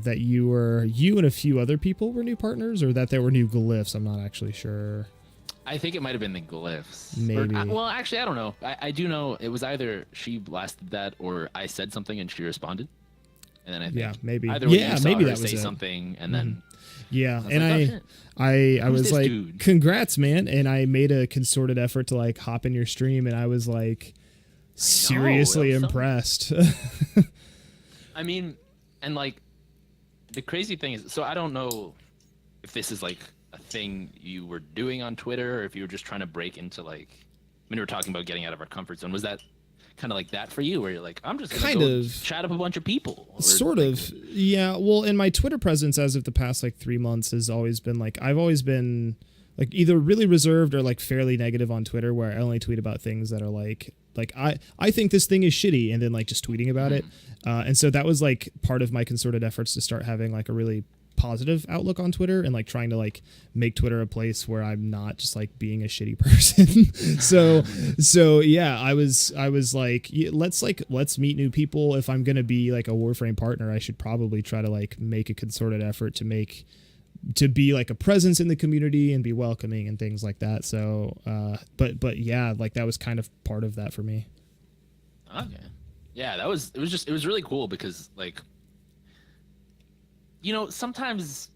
that you and a few other people were new partners, or that there were new glyphs. I'm not actually sure. I think it might have been the glyphs. Maybe. Well, actually, I don't know. I do know it was either she blasted that or I said something and she responded. And then I think maybe. Either way, Yeah, you saw maybe her that was say it. something and then Yeah, I was and like, oh, shit. I was this like, dude? congrats, man. And I made a concerted effort to like hop in your stream, and I was like seriously that was impressed. I mean, and like the crazy thing is, so I don't know if this is like a thing you were doing on Twitter or if you were just trying to break into like, when we were talking about getting out of our comfort zone, was that kind of like that for you where you're like, I'm just gonna go chat up a bunch of people? Or Sort like, of. Yeah. Well, and my Twitter presence as of the past like 3 months has always been like, I've always been like either really reserved or like fairly negative on Twitter, where I only tweet about things that are like I think this thing is shitty, and then like just tweeting about it. And so that was like part of my concerted efforts to start having like a really positive outlook on Twitter, and like trying to like make Twitter a place where I'm not just like being a shitty person. so yeah, I was like, let's meet new people. If I'm gonna be like a Warframe partner, I should probably try to like make a concerted effort to be like a presence in the community and be welcoming and things like that. So but yeah, like that was kind of part of that for me. Okay. Yeah, it was really cool because like, you know, sometimes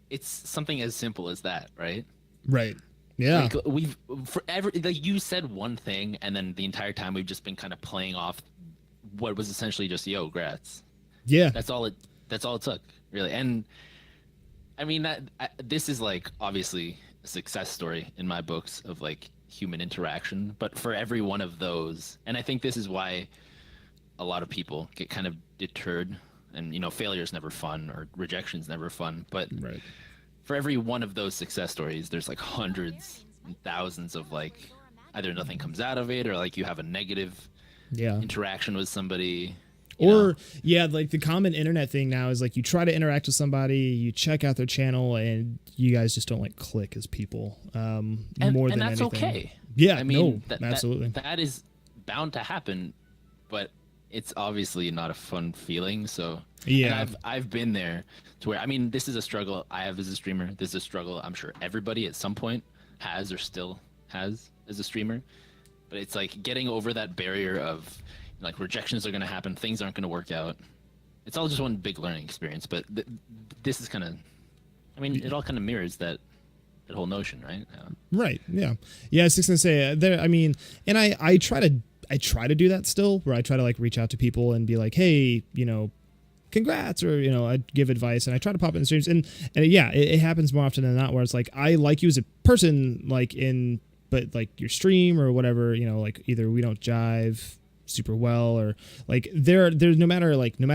it's something as simple as that, right? Right. Yeah. Like like you said one thing, and then the entire time we've just been kind of playing off what was essentially just yo, grats. Yeah. That's all it took, really. And I mean this is like obviously a success story in my books of like human interaction, but for every one of those, and I think this is why a lot of people get kind of deterred. And, you know, failure is never fun or rejection is never fun. But right. For every one of those success stories, there's like hundreds and thousands of like either nothing comes out of it or like you have a negative interaction with somebody. Or, yeah, like the common internet thing now is like you try to interact with somebody, you check out their channel, and you guys just don't like click as people more than that's anything. Okay. Yeah, I mean, absolutely. That is bound to happen, but it's obviously not a fun feeling. So yeah, and I've been there to where, I mean, this is a struggle I have as a streamer. This is a struggle I'm sure everybody at some point has or still has as a streamer. But it's like getting over that barrier of like rejections are going to happen, things aren't going to work out. It's all just one big learning experience. But this is kind of, I mean, it all kind of mirrors that whole notion, right? Right. Yeah. Yeah. I was just gonna say there. I mean, and I try to do that still, where I try to like reach out to people and be like, hey, you know, congrats, or, you know, I give advice, and I try to pop in streams, and yeah, it happens more often than not where it's like, I like you as a person, like but like your stream or whatever, you know, like either we don't jive super well, or like there's no matter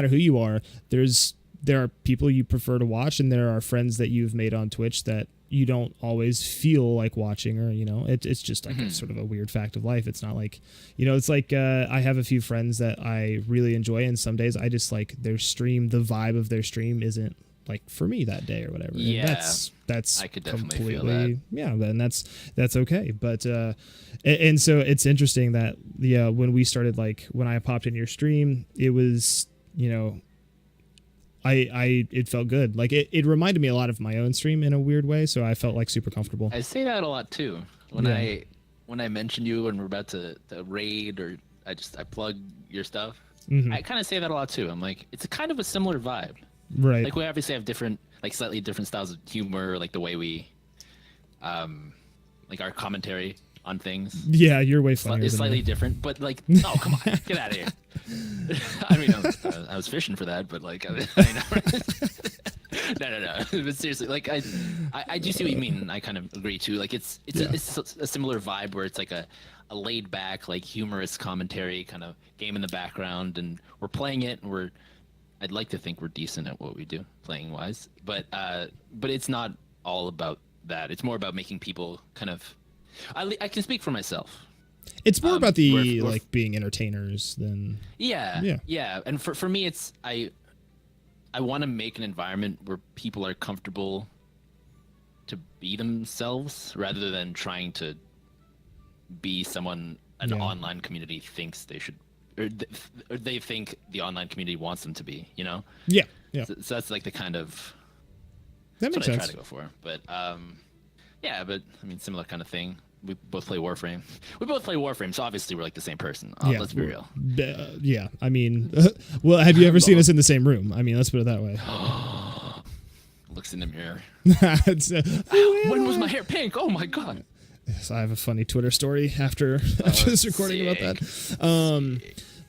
who you are, there are people you prefer to watch, and there are friends that you've made on Twitch that you don't always feel like watching, or, you know, it's just like a sort of a weird fact of life. It's not like, you know, it's like I have a few friends that I really enjoy, and some days I just like their stream, the vibe of their stream isn't like for me that day or whatever. Yeah, and that's I could definitely feel that. Yeah, and that's okay. But and so it's interesting that when we started, like when I popped in your stream, it was, you know, it felt good. Like it reminded me a lot of my own stream in a weird way, so I felt like super comfortable. I say that a lot too. When I mention you and we're about to raid, or I plug your stuff, I kind of say that a lot too. I'm like, it's a kind of a similar vibe. Right. Like we obviously have different, like slightly different styles of humor, like the way we like our commentary on things. Yeah, you're way funnier. It's slightly different, but like, oh, come on, get out of here. I mean, I was fishing for that, but like, I mean, No. But seriously, like I do see what you mean, and I kind of agree too. Like it's a similar vibe where it's like a laid back, like humorous commentary kind of game in the background, and we're playing it, and I'd like to think we're decent at what we do playing wise, but it's not all about that. It's more about making people kind of. I can speak for myself. It's more about the like being entertainers than. Yeah. And for me, it's I want to make an environment where people are comfortable to be themselves rather than trying to be someone an online community thinks they should, or they think the online community wants them to be, you know? Yeah. So that's like the kind of. That makes sense. I try to go for, but yeah, but I mean, similar kind of thing. We both play Warframe. So obviously we're like the same person. Let's be real. Yeah, I mean, well, have you ever seen us in the same room? I mean, let's put it that way. Looks in the mirror. When was my hair pink? Oh my god. Yes, I have a funny Twitter story after this recording about that.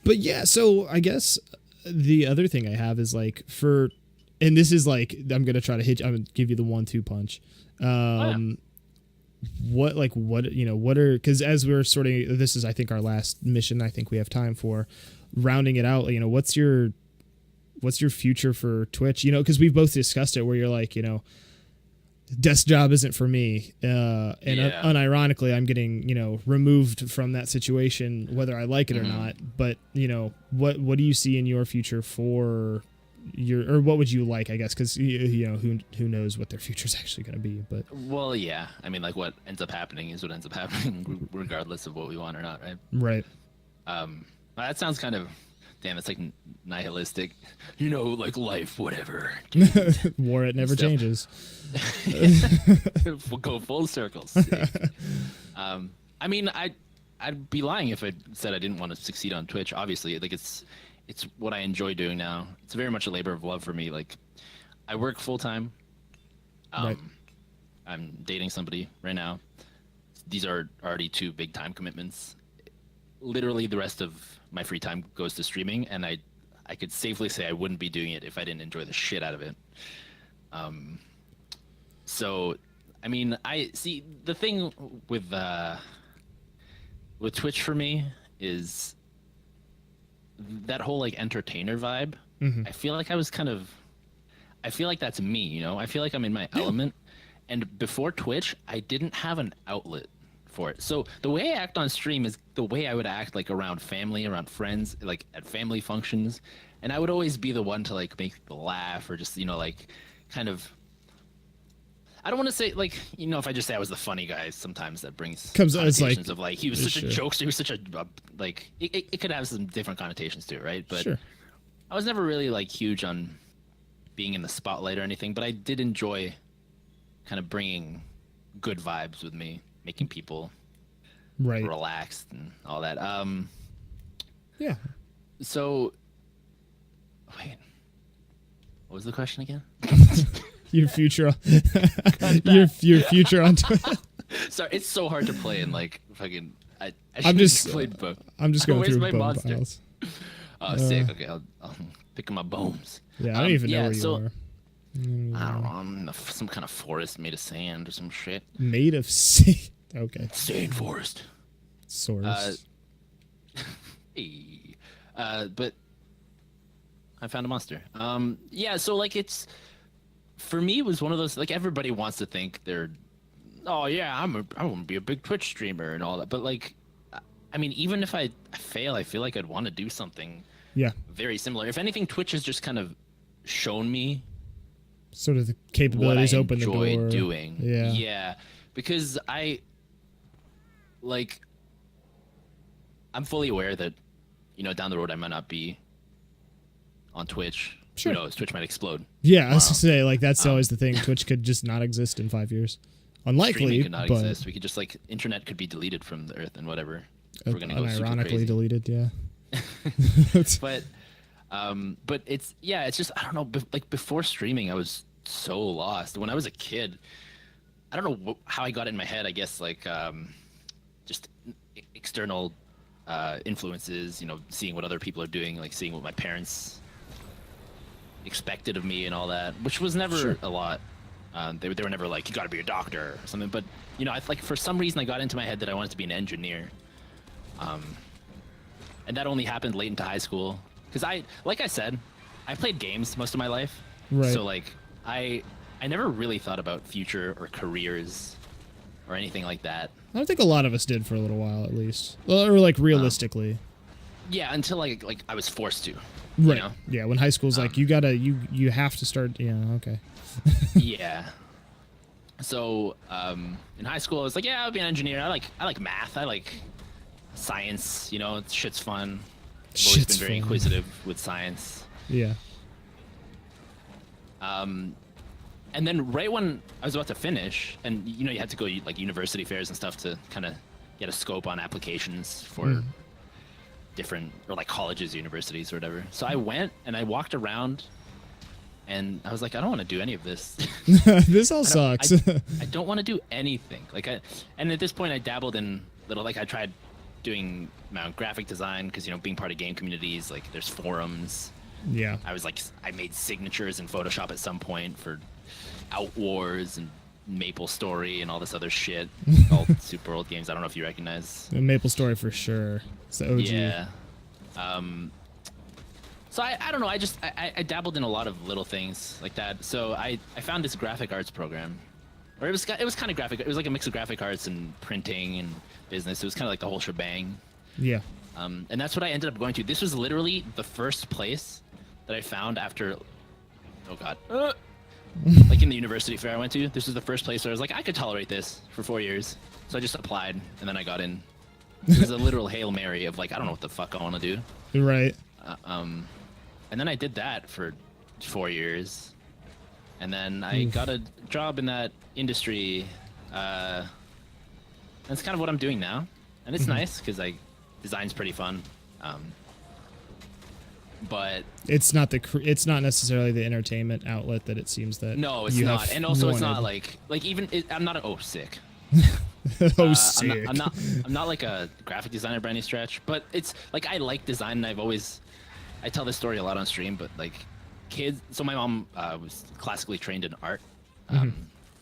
But yeah, so I guess the other thing I have is like and this is like I'm gonna try to I'm gonna give you the 1-2 punch. What are, because as we're sorting, this is I think our last mission I think we have time for, rounding it out, what's your future for Twitch, because we've both discussed it where you're like, desk job isn't for me, and unironically I'm getting removed from that situation whether I like it or not, but what do you see in your future for or what would you like, I guess, because who knows what their future is actually going to be, but well, yeah, I mean, like what ends up happening is what ends up happening regardless of what we want or not, right? That sounds kind of, damn, it's like nihilistic, like life, whatever. War, it never changes. We'll go full circles. I mean, I'd be lying if I said I didn't want to succeed on Twitch. Obviously, like it's what I enjoy doing now. It's very much a labor of love for me. Like, I work full time. Right. I'm dating somebody right now. These are already 2 big time commitments. Literally, the rest of my free time goes to streaming, and I could safely say I wouldn't be doing it if I didn't enjoy the shit out of it. So, I mean, I see the thing with Twitch for me is that whole like entertainer vibe. I feel like I feel like that's me, I feel like I'm in my element, and before Twitch I didn't have an outlet for it. So the way I act on stream is the way I would act like around family, around friends, like at family functions, and I would always be the one to like make people laugh or just like kind of, I don't want to say like, if I just say I was the funny guy, sometimes that brings connotations of like he was such a jokester, he was such a like it could have some different connotations to it, right? But I was never really like huge on being in the spotlight or anything, but I did enjoy kind of bringing good vibes with me, making people relaxed and all that. Yeah. So wait, what was the question again? Your future, your future on Twitter. Sorry, it's so hard to play in like fucking. I'm just played both. I'm just going Where's through my bone monster? files. Oh, sick. Okay, I'll pick my bones. Yeah, I don't even know where you are. I don't know. I'm in some kind of forest made of sand or some shit. Made of sand. Okay. Sand forest. Source. Hey. But I found a monster. Yeah. So like it's. For me, it was one of those, like, everybody wants to think they're, oh yeah, I want to be a big Twitch streamer and all that. But like, I mean, even if I fail, I feel like I'd want to do something very similar. If anything, Twitch has just kind of shown me sort of the capabilities, open the door. What I enjoy doing. Yeah. Because I'm fully aware that, down the road I might not be on Twitch. Sure. Who knows? Twitch might explode. Yeah, I was going to say, like, that's always the thing. Twitch could just not exist in 5 years. Unlikely, streaming could not but exist. We could just, like, internet could be deleted from the earth and whatever. If we're going to go super unironically crazy. deleted, yeah. But it's just, I don't know, like, before streaming, I was so lost. When I was a kid, I don't know how I got in my head, I guess, like, just external influences, seeing what other people are doing, like seeing what my parents expected of me and all that, which was never a lot. They were never like, you got to be a doctor or something. But you know, I like for some reason I got into my head that I wanted to be an engineer. And that only happened late into high school because like I said, I played games most of my life. Right. So like I never really thought about future or careers or anything like that. I don't think a lot of us did for a little while, at least, or like realistically. Yeah, until like I was forced to. Right. You know? Yeah, when high school's like you have to start. Yeah. Okay. Yeah. So in high school, I was like, yeah, I'll be an engineer. I like math. I like science. You know, shit's fun. I've always been very inquisitive with science. Yeah. And then right when I was about to finish, and you know, you had to go like university fairs and stuff to kind of get a scope on applications for different, or like colleges, universities, or whatever. So I went and I walked around, and I was like, I don't want to do any of this. This all sucks. I don't want to do anything. And at this point, I dabbled in little, like I tried doing my own graphic design because, you know, being part of game communities, like there's forums. Yeah. I made signatures in Photoshop at some point for Outwars and Maple Story and all this other shit. All super old games. I don't know if you recognize. Maple Story for sure. It's the OG. Yeah. So I don't know. I dabbled in a lot of little things like that. So I found this graphic arts program, or it was kind of graphic. It was like a mix of graphic arts and printing and business. It was kind of like the whole shebang. Yeah. And that's what I ended up going to. This was literally the first place that I found after, oh god, like in the university fair I went to. This was the first place where I was like, I could tolerate this for 4 years. So I just applied, and then I got in. It was a literal Hail Mary of like, I don't know what the fuck I want to do. Right. And then I did that for 4 years, and then I got a job in that industry. That's kind of what I'm doing now, and it's nice because design's pretty fun. But it's not necessarily the entertainment outlet that it seems that. No, it's not, and also it's not like even I'm not sick. Sick. I'm not like a graphic designer by any stretch, but it's like I like design, and I tell this story a lot on stream, but like kids. So my mom was classically trained in art.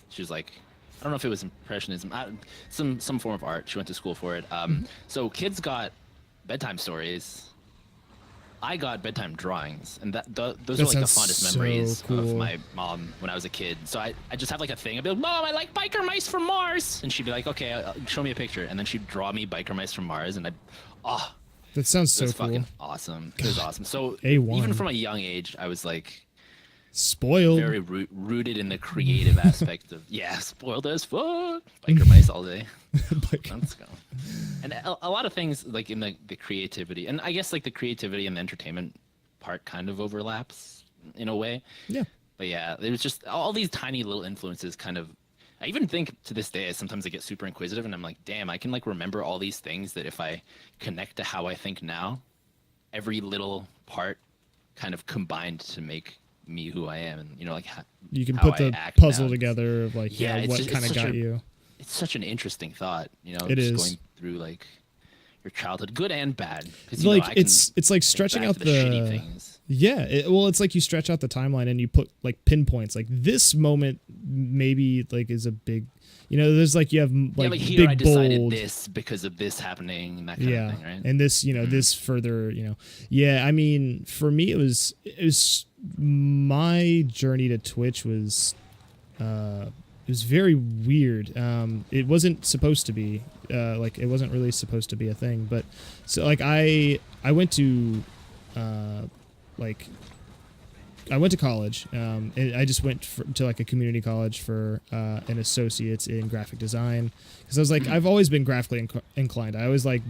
She was like, I don't know if it was impressionism, some form of art. She went to school for it. So kids got bedtime stories. I got bedtime drawings, and those are like the fondest memories of my mom when I was a kid. So I just have like a thing. I'd be like, Mom, I like biker mice from Mars, and she'd be like, okay, show me a picture, and then she'd draw me biker mice from Mars, and that sounds so cool. Fucking awesome. It was awesome. So A1. Even from a young age, I was like spoiled, very rooted in the creative aspect of spoiled as fuck. Biker mice all day. Let's go. And a lot of things like in the creativity, and I guess like the creativity and the entertainment part kind of overlaps in a way. Yeah. But yeah, it was just all these tiny little influences kind of. I even think to this day, sometimes I get super inquisitive and I'm like, damn, I can like remember all these things that if I connect to how I think now, every little part kind of combined to make me who I am. And, you know, like you can how put the I puzzle now. Together of like, what kind of got you. It's such an interesting thought, you know, it just is. Going through like your childhood, good and bad. Like it's like stretching out the shitty things. Yeah, it's like you stretch out the timeline and you put like pinpoints. Like this moment maybe like is a big, you know, there's like you have like here big I decided bold, this because of this happening and that kind of thing, right? And this, you know, this further, you know, yeah. I mean, for me, it was my journey to Twitch was very weird. It wasn't supposed to be like it wasn't really supposed to be a thing, but so like I went to I went to college. And I just went to like a community college for an associate's in graphic design because I was like I've always been graphically inclined. I always like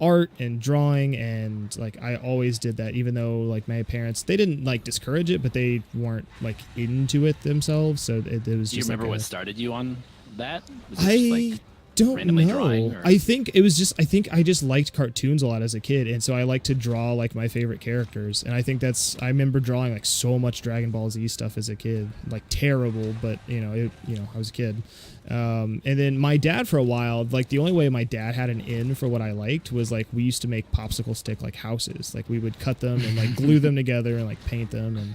art and drawing, and like I always did that, even though like my parents, they didn't like discourage it, but they weren't like into it themselves. So it was just. Do you remember like what started you on that? don't randomly know. drawing? Or? I think I just liked cartoons a lot as a kid, and so I like to draw like my favorite characters. And I think I remember drawing like so much Dragon Ball Z stuff as a kid, like terrible, but I was a kid. And then my dad for a while, like the only way my dad had an in for what I liked was like we used to make popsicle stick like houses. Like we would cut them and like glue them together and like paint them, and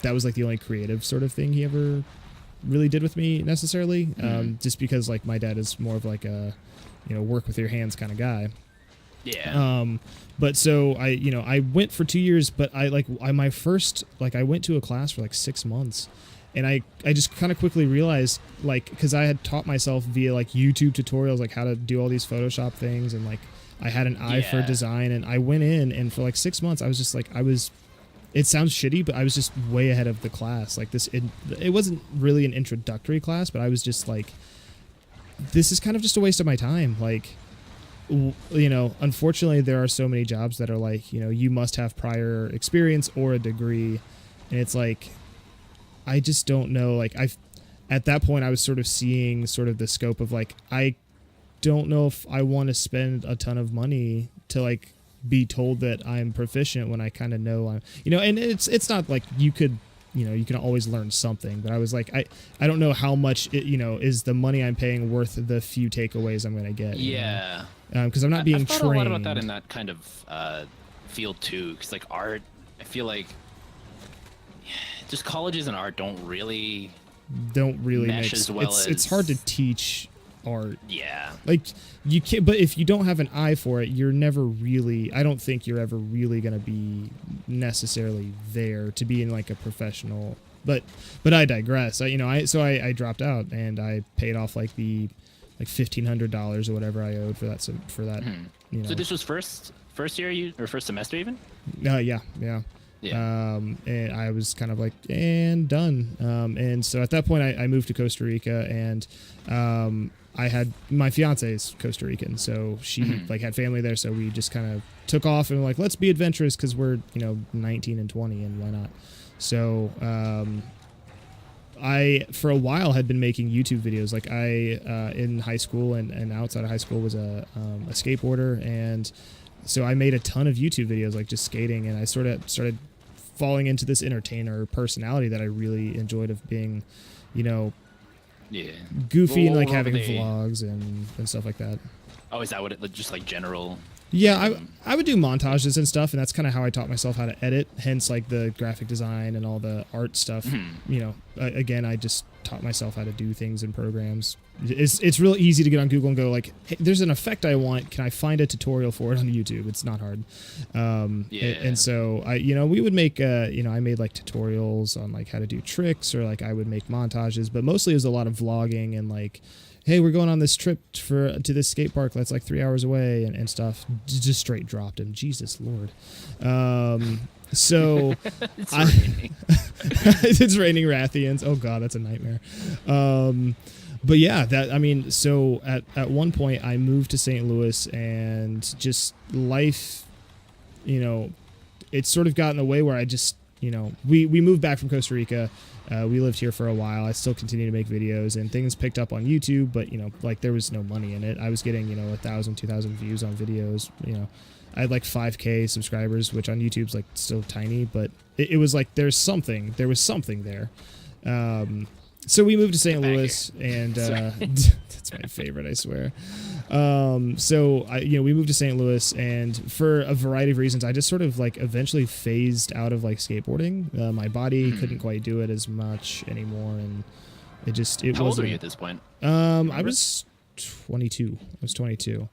that was like the only creative sort of thing he ever really did with me necessarily. Just because like my dad is more of like a work with your hands kind of guy. But so I went for 2 years, but I went to a class for like 6 months, and I just kind of quickly realized, like, because I had taught myself via like YouTube tutorials like how to do all these Photoshop things, and like I had an eye for design, and I went in, and for like 6 months I was just like it sounds shitty, but I was just way ahead of the class. Like it wasn't really an introductory class, but I was just like, this is kind of just a waste of my time. Like, unfortunately there are so many jobs that are like, you must have prior experience or a degree. And it's like, I just don't know. Like at that point I was sort of seeing sort of the scope of like, I don't know if I want to spend a ton of money to like be told that I'm proficient when I kind of know I'm, and it's not like you could, you can always learn something, but I was like, I don't know how much is the money I'm paying worth the few takeaways I'm going to get. Yeah. Because I'm not being I've thought trained. a lot about that in that kind of field too. Because like art, I feel like just colleges and art don't really mesh as well. It's hard to teach art. Yeah. Like you can't, but if you don't have an eye for it, you're never really, I don't think you're ever really going to be necessarily there to be in like a professional, but I digress. I dropped out, and I paid off like the $1,500 or whatever I owed for that. So this was first year or first semester even? Yeah. Yeah. And I was kind of like, and done. And so at that point I moved to Costa Rica, and I had my fiance is Costa Rican, so she like had family there, so we just kind of took off and like, let's be adventurous because we're 19 and 20, and why not? So I for a while had been making YouTube videos. Like I in high school and outside of high school was a skateboarder, and so I made a ton of YouTube videos like just skating, and I sort of started falling into this entertainer personality that I really enjoyed, of being goofy and like having vlogs and stuff like that. Oh, is that what it just like general? Yeah, I would do montages and stuff, and that's kind of how I taught myself how to edit, hence like the graphic design and all the art stuff. Again, I just taught myself how to do things in programs. It's real easy to get on Google and go like, hey, there's an effect I want, can I find a tutorial for it on YouTube? It's not hard. And so we would make I made like tutorials on like how to do tricks, or like I would make montages, but mostly it was a lot of vlogging and like, hey, we're going on this trip to this skate park that's like 3 hours away and stuff. Just straight dropped him. Jesus Lord. So it's raining. It's raining Rathians. Oh God, that's a nightmare. But yeah, so at one point I moved to St. Louis, and just life, it's sort of gotten away where I just, we moved back from Costa Rica. We lived here for a while. I still continue to make videos, and things picked up on YouTube, but like there was no money in it. I was getting 1,000, 2,000 views on videos. I had like 5K subscribers, which on YouTube's like still tiny, but it was like there was something there. So we moved to St. Louis, and that's my favorite, I swear. We moved to St.Louis, and for a variety of reasons, I just sort of like eventually phased out of like skateboarding. My body couldn't quite do it as much anymore, and it wasn't. How old are you at this point? I was 22. I was 22.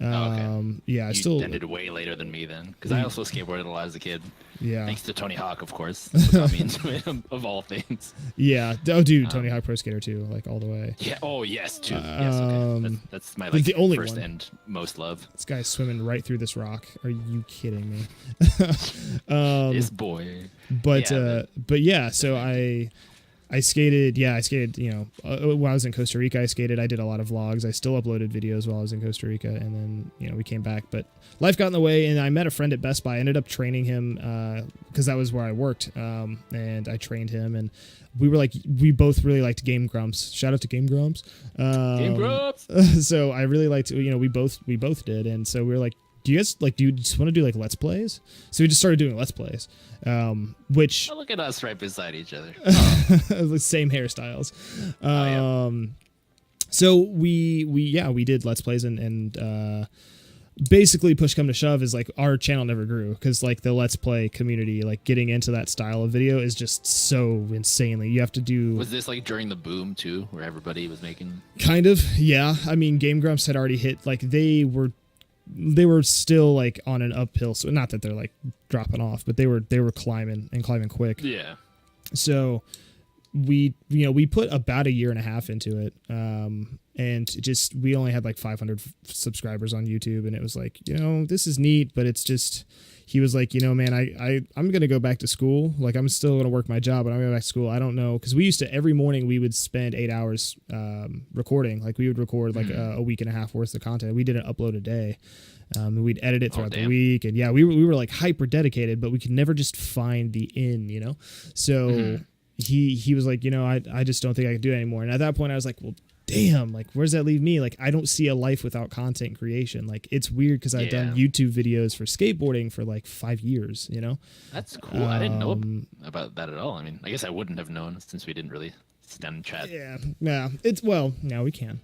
Okay. Yeah, I You ended way later than me then, because I also skateboarded a lot as a kid. Yeah. Thanks to Tony Hawk, of course. That's what got me into it, of all things. Yeah. Oh, dude, Tony Hawk Pro Skater 2, like all the way. Yeah. Oh, yes, too. Yes, okay. That's my like the only first one. and most love. This guy's swimming right through this rock. Are you kidding me? This boy. But yeah, so I skated. Yeah, I skated. When I was in Costa Rica, I skated. I did a lot of vlogs. I still uploaded videos while I was in Costa Rica, and then we came back. But life got in the way, and I met a friend at Best Buy. I ended up training him because that was where I worked, and I trained him. And we both really liked Game Grumps. Shout out to Game Grumps. Game Grumps. So I really liked. We both did, and so we were like, do you just want to do like Let's Plays? So we just started doing Let's Plays, which look at us right beside each other. the same hairstyles. So we did Let's Plays and basically push come to shove is like our channel never grew because like the Let's Play community, like getting into that style of video is just so insanely. You have to do. Was this like during the boom too, where everybody was making? Kind of, yeah. I mean, Game Grumps had already hit, like they were still like on an uphill, so not that they're like dropping off, but they were climbing quick. Yeah. So we put about a year and a half into it, and just we only had like 500 subscribers on YouTube, and it was like, this is neat, but it's just, he was like, man, I'm gonna go back to school. Like I'm still gonna work my job, but I'm going back to school. I don't know, because we used to every morning we would spend 8 hours recording. Like we would record like a week and a half worth of content. We didn't upload a day. And we'd edit it throughout the week, and yeah, we were like hyper dedicated, but we could never just find the in, So he was like, I just don't think I could do it anymore. And at that point, I was like, well, damn, like where's that leave me? Like I don't see a life without content creation. Like it's weird because I've done YouTube videos for skateboarding for like 5 years. That's cool. I didn't know about that at all. I mean, I guess I wouldn't have known since we didn't really sit down and chat. Yeah. Now we can.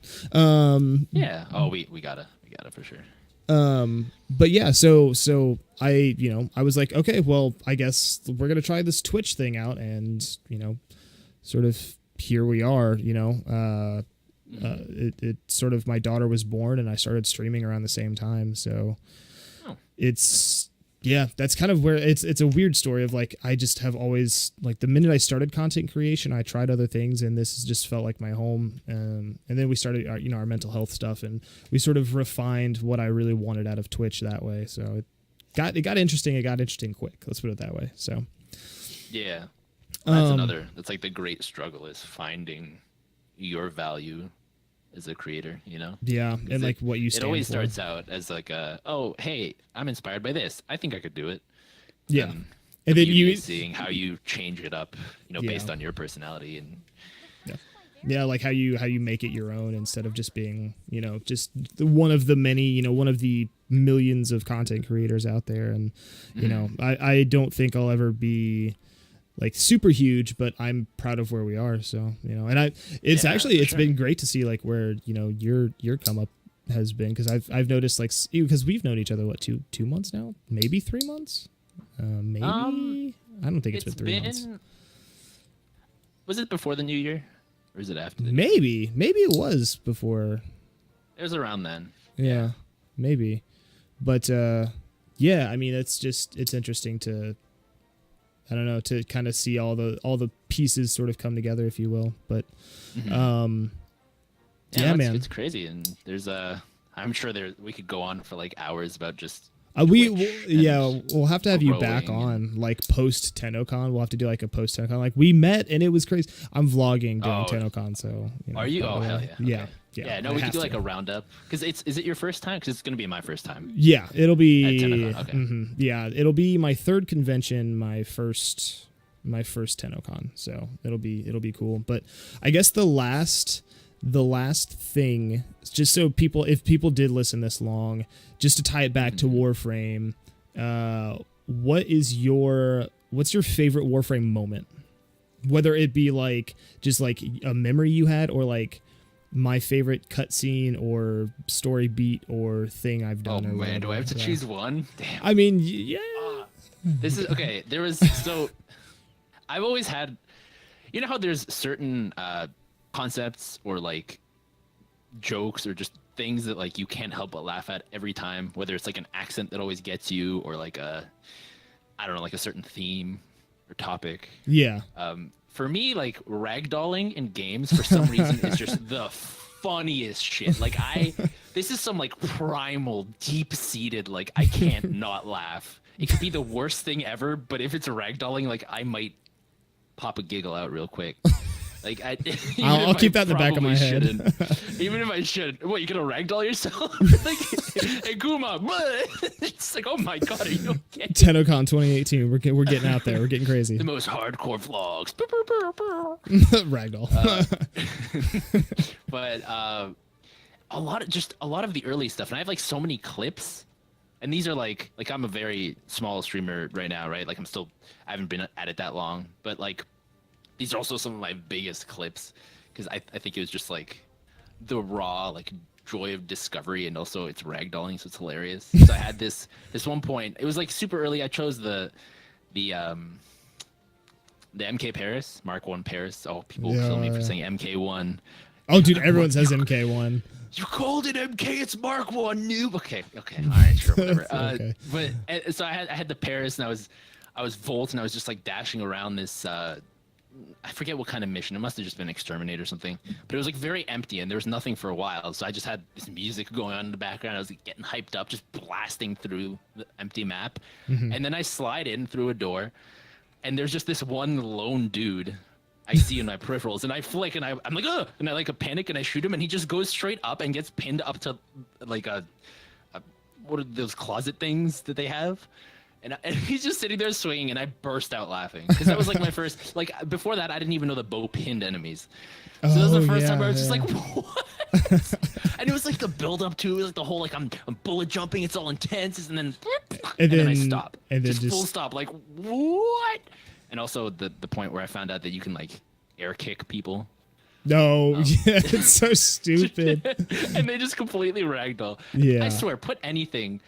Yeah. Oh, we gotta for sure. But yeah, so I was like, okay, well, I guess we're going to try this Twitch thing out, and, sort of here we are, it sort of, my daughter was born and I started streaming around the same time. So that's kind of where it's a weird story of like, I just have always, like the minute I started content creation, I tried other things, and this just felt like my home. And then we started our mental health stuff, and we sort of refined what I really wanted out of Twitch that way. So it got interesting. It got interesting quick. Let's put it that way. So yeah, that's like the great struggle is finding your value as a creator, Yeah, and like what you stand for. It always starts out as like oh, hey, I'm inspired by this. I think I could do it. Yeah. And then you seeing how you change it up, based on your personality and yeah, like how you make it your own instead of just being, just one of the many, one of the millions of content creators out there. And, I don't think I'll ever be like super huge, but I'm proud of where we are. So, and it's been great to see like where, your come up has been. Cause I've noticed like, because we've known each other, what, two months now, maybe 3 months. Maybe I don't think it's been 3 months. Was it before the new year or is it after? Maybe it was before. It was around then. Yeah, maybe. But yeah, I mean, it's interesting to, I don't know, to kind of see all the pieces sort of come together, if you will. But yeah, man, it's crazy. And there's I'm sure we could go on for like hours about just we'll have to have you back on like post TennoCon. We'll have to do like a post TennoCon. Like we met and it was crazy. I'm vlogging during TennoCon, so are you? Oh hell yeah. Okay. Yeah. No, we could do like a roundup because is it your first time? Because it's gonna be my first time. Yeah, it'll be. At TennoCon. Okay. Yeah, it'll be my third convention, my first TennoCon. So it'll be cool. But I guess the last thing, just so if people did listen this long, just to tie it back to Warframe, what's your favorite Warframe moment? Whether it be like just like a memory you had, or like my favorite cutscene or story beat or thing I've done. Oh man, do I have to choose one? Damn. I mean, yeah. This is okay. I've always had, how there's certain concepts or like jokes or just things that like you can't help but laugh at every time, whether it's like an accent that always gets you or like I don't know, like a certain theme or topic. Yeah. For me, like ragdolling in games for some reason is just the funniest shit. Like this is some like primal, deep-seated, like I can't not laugh. It could be the worst thing ever, but if it's a ragdolling, like I might pop a giggle out real quick. Like I'll keep that in the back of my head. Even if I should, what, you gonna ragdoll yourself? Like, hey Guma, it's like, oh my god, are you okay? TennoCon 2018, we're getting out there, we're getting crazy. The most hardcore vlogs. Ragdoll. But a lot of the early stuff, and I have like so many clips. And these are like I'm a very small streamer right now, right? Like I haven't been at it that long, but like these are also some of my biggest clips because I think it was just like the raw like joy of discovery, and also it's ragdolling, so it's hilarious. So I had this one point. It was like super early. I chose the MK Paris, Mark 1 Paris. Oh, people will kill me for saying MK1. Oh, dude, everyone says MK1. You called it MK, it's Mark 1 noob. Okay, all right, sure, whatever. Okay. But so I had the Paris, and I was Volt, and I was just like dashing around this. I forget what kind of mission. It must have just been exterminate or something. But it was like very empty, and there was nothing for a while. So I just had this music going on in the background. I was like, getting hyped up, just blasting through the empty map, and then I slide in through a door, and there's just this one lone dude I see in my peripherals, and I flick, and I'm like, ugh, and I like a panic, and I shoot him, and he just goes straight up and gets pinned up to like a what are those closet things that they have, and he's just sitting there swinging, and I burst out laughing because that was like my first, like before that I didn't even know the bow pinned enemies, so that was the first time I was just like, what? And it was like the build up to it, was like the whole like I'm bullet jumping, it's all intense, and then I stop, and then just full stop, like what? And also the point where I found out that you can like air kick people. No, yeah, it's so stupid. And they just completely ragdoll. Yeah. I swear, put anything.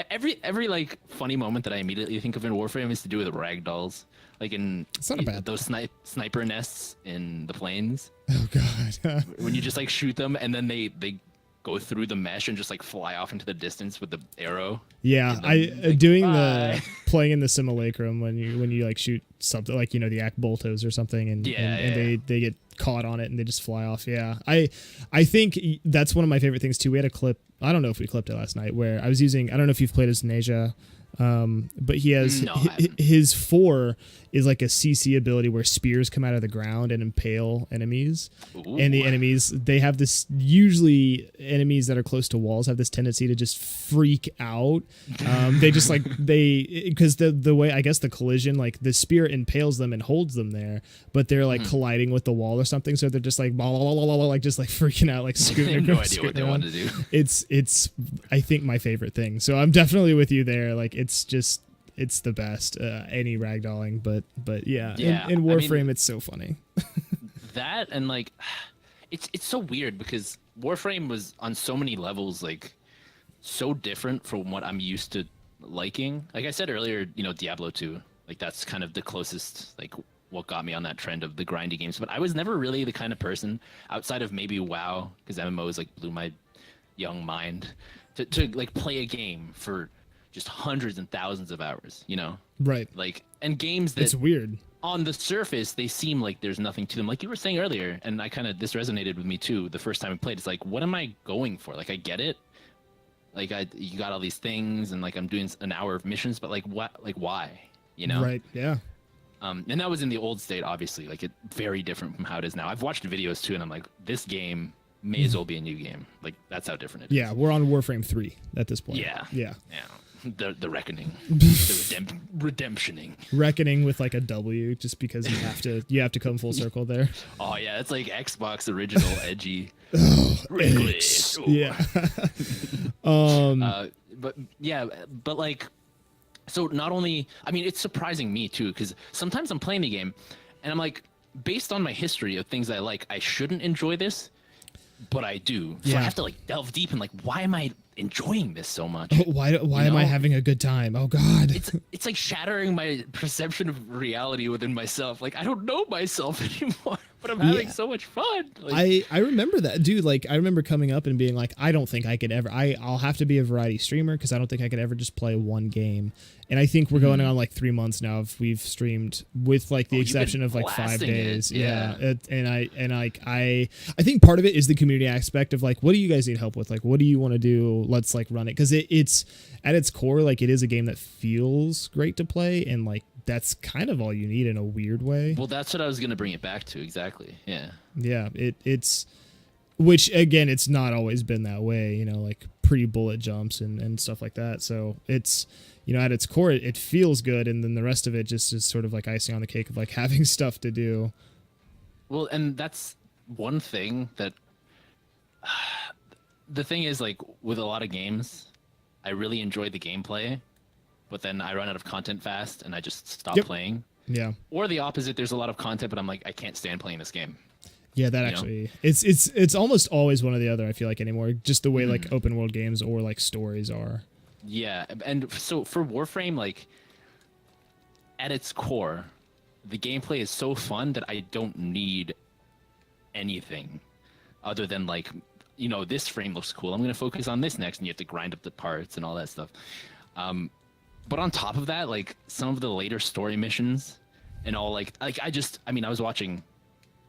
Every like funny moment that I immediately think of in Warframe is to do with ragdolls. Like in those sniper nests in the plains. Oh god. When you just like shoot them and then they go through the mesh and just like fly off into the distance with the arrow. Yeah, like, doing the playing in the simulacrum when you like shoot something like, you know, the Boltos or something, and they get caught on it and they just fly off. Yeah, I think that's one of my favorite things too. We had a clip. I don't know if we clipped it last night where I was using. I don't know if you've played as Nasia. But he has his 4 is like a CC ability where spears come out of the ground and impale enemies. Ooh. And the enemies, they have this, usually enemies that are close to walls have this tendency to just freak out. They just like because the way, I guess, the collision, like the spear impales them and holds them there, but they're like colliding with the wall or something, so they're just like blah, blah, blah, blah, blah, like just like freaking out, like scooting across. No idea what they want to do. It's I think my favorite thing, so I'm definitely with you there. Like it's the best, any ragdolling, but yeah. In Warframe, I mean, it's so funny. That, and like it's so weird because Warframe was on so many levels like so different from what I'm used to liking. Like I said earlier, you know, Diablo 2, like that's kind of the closest, like what got me on that trend of the grindy games. But I was never really the kind of person, outside of maybe WoW, because MMOs like blew my young mind, to like play a game for just hundreds and thousands of hours, you know? Right. Like, and games that, it's weird. On the surface, they seem like there's nothing to them. Like you were saying earlier, and this resonated with me too the first time I played. It's like, what am I going for? Like, I get it. Like, you got all these things, and like I'm doing an hour of missions, but like, what? Like, why? You know? Right, yeah. And that was in the old state, obviously. Like, it very different from how it is now. I've watched videos too, and I'm like, this game may as well be a new game. Like, that's how different it is. Yeah, we're on Warframe 3 at this point. Yeah. The reckoning, redemptioning. Reckoning with like a W, just because you have to come full circle there. Oh yeah, it's like Xbox original edgy. Yeah. But like, so not only, I mean, it's surprising me too, because sometimes I'm playing the game, and I'm like, based on my history of things I like, I shouldn't enjoy this, but I do. So I have to like delve deep and like, why am I enjoying this so much? Why am I having a good time? Oh god. It's like shattering my perception of reality within myself. Like, I don't know myself anymore, but I'm having so much fun. Like, I remember that, dude. Like, I remember coming up and being like, I don't think I could ever, I'll have to be a variety streamer because I don't think I could ever just play one game. And I think we're going on like 3 months now. We've streamed with like the exception of like 5 days. And I think part of it is the community aspect of like, what do you guys need help with? Like, what do you want to do? Let's like run it. Cause it's at its core, like it is a game that feels great to play and like that's kind of all you need in a weird way. Well, that's what I was going to bring it back to. Exactly. Yeah. Yeah. It's, which again, it's not always been that way, you know, like pre-bullet jumps and stuff like that. So it's, you know, at its core, it feels good. And then the rest of it just is sort of like icing on the cake of like having stuff to do. Well, and that's one thing that the thing is, like, with a lot of games, I really enjoy the gameplay, but then I run out of content fast and I just stop playing. Yeah. Or the opposite, there's a lot of content, but I'm like, I can't stand playing this game. Yeah, that actually, it's almost always one or the other, I feel like, anymore. Just the way like open world games or like stories are. Yeah, and so for Warframe, like, at its core, the gameplay is so fun that I don't need anything other than, like, you know, this frame looks cool, I'm going to focus on this next, and you have to grind up the parts and all that stuff. But on top of that, like, some of the later story missions and all, like I mean, I was watching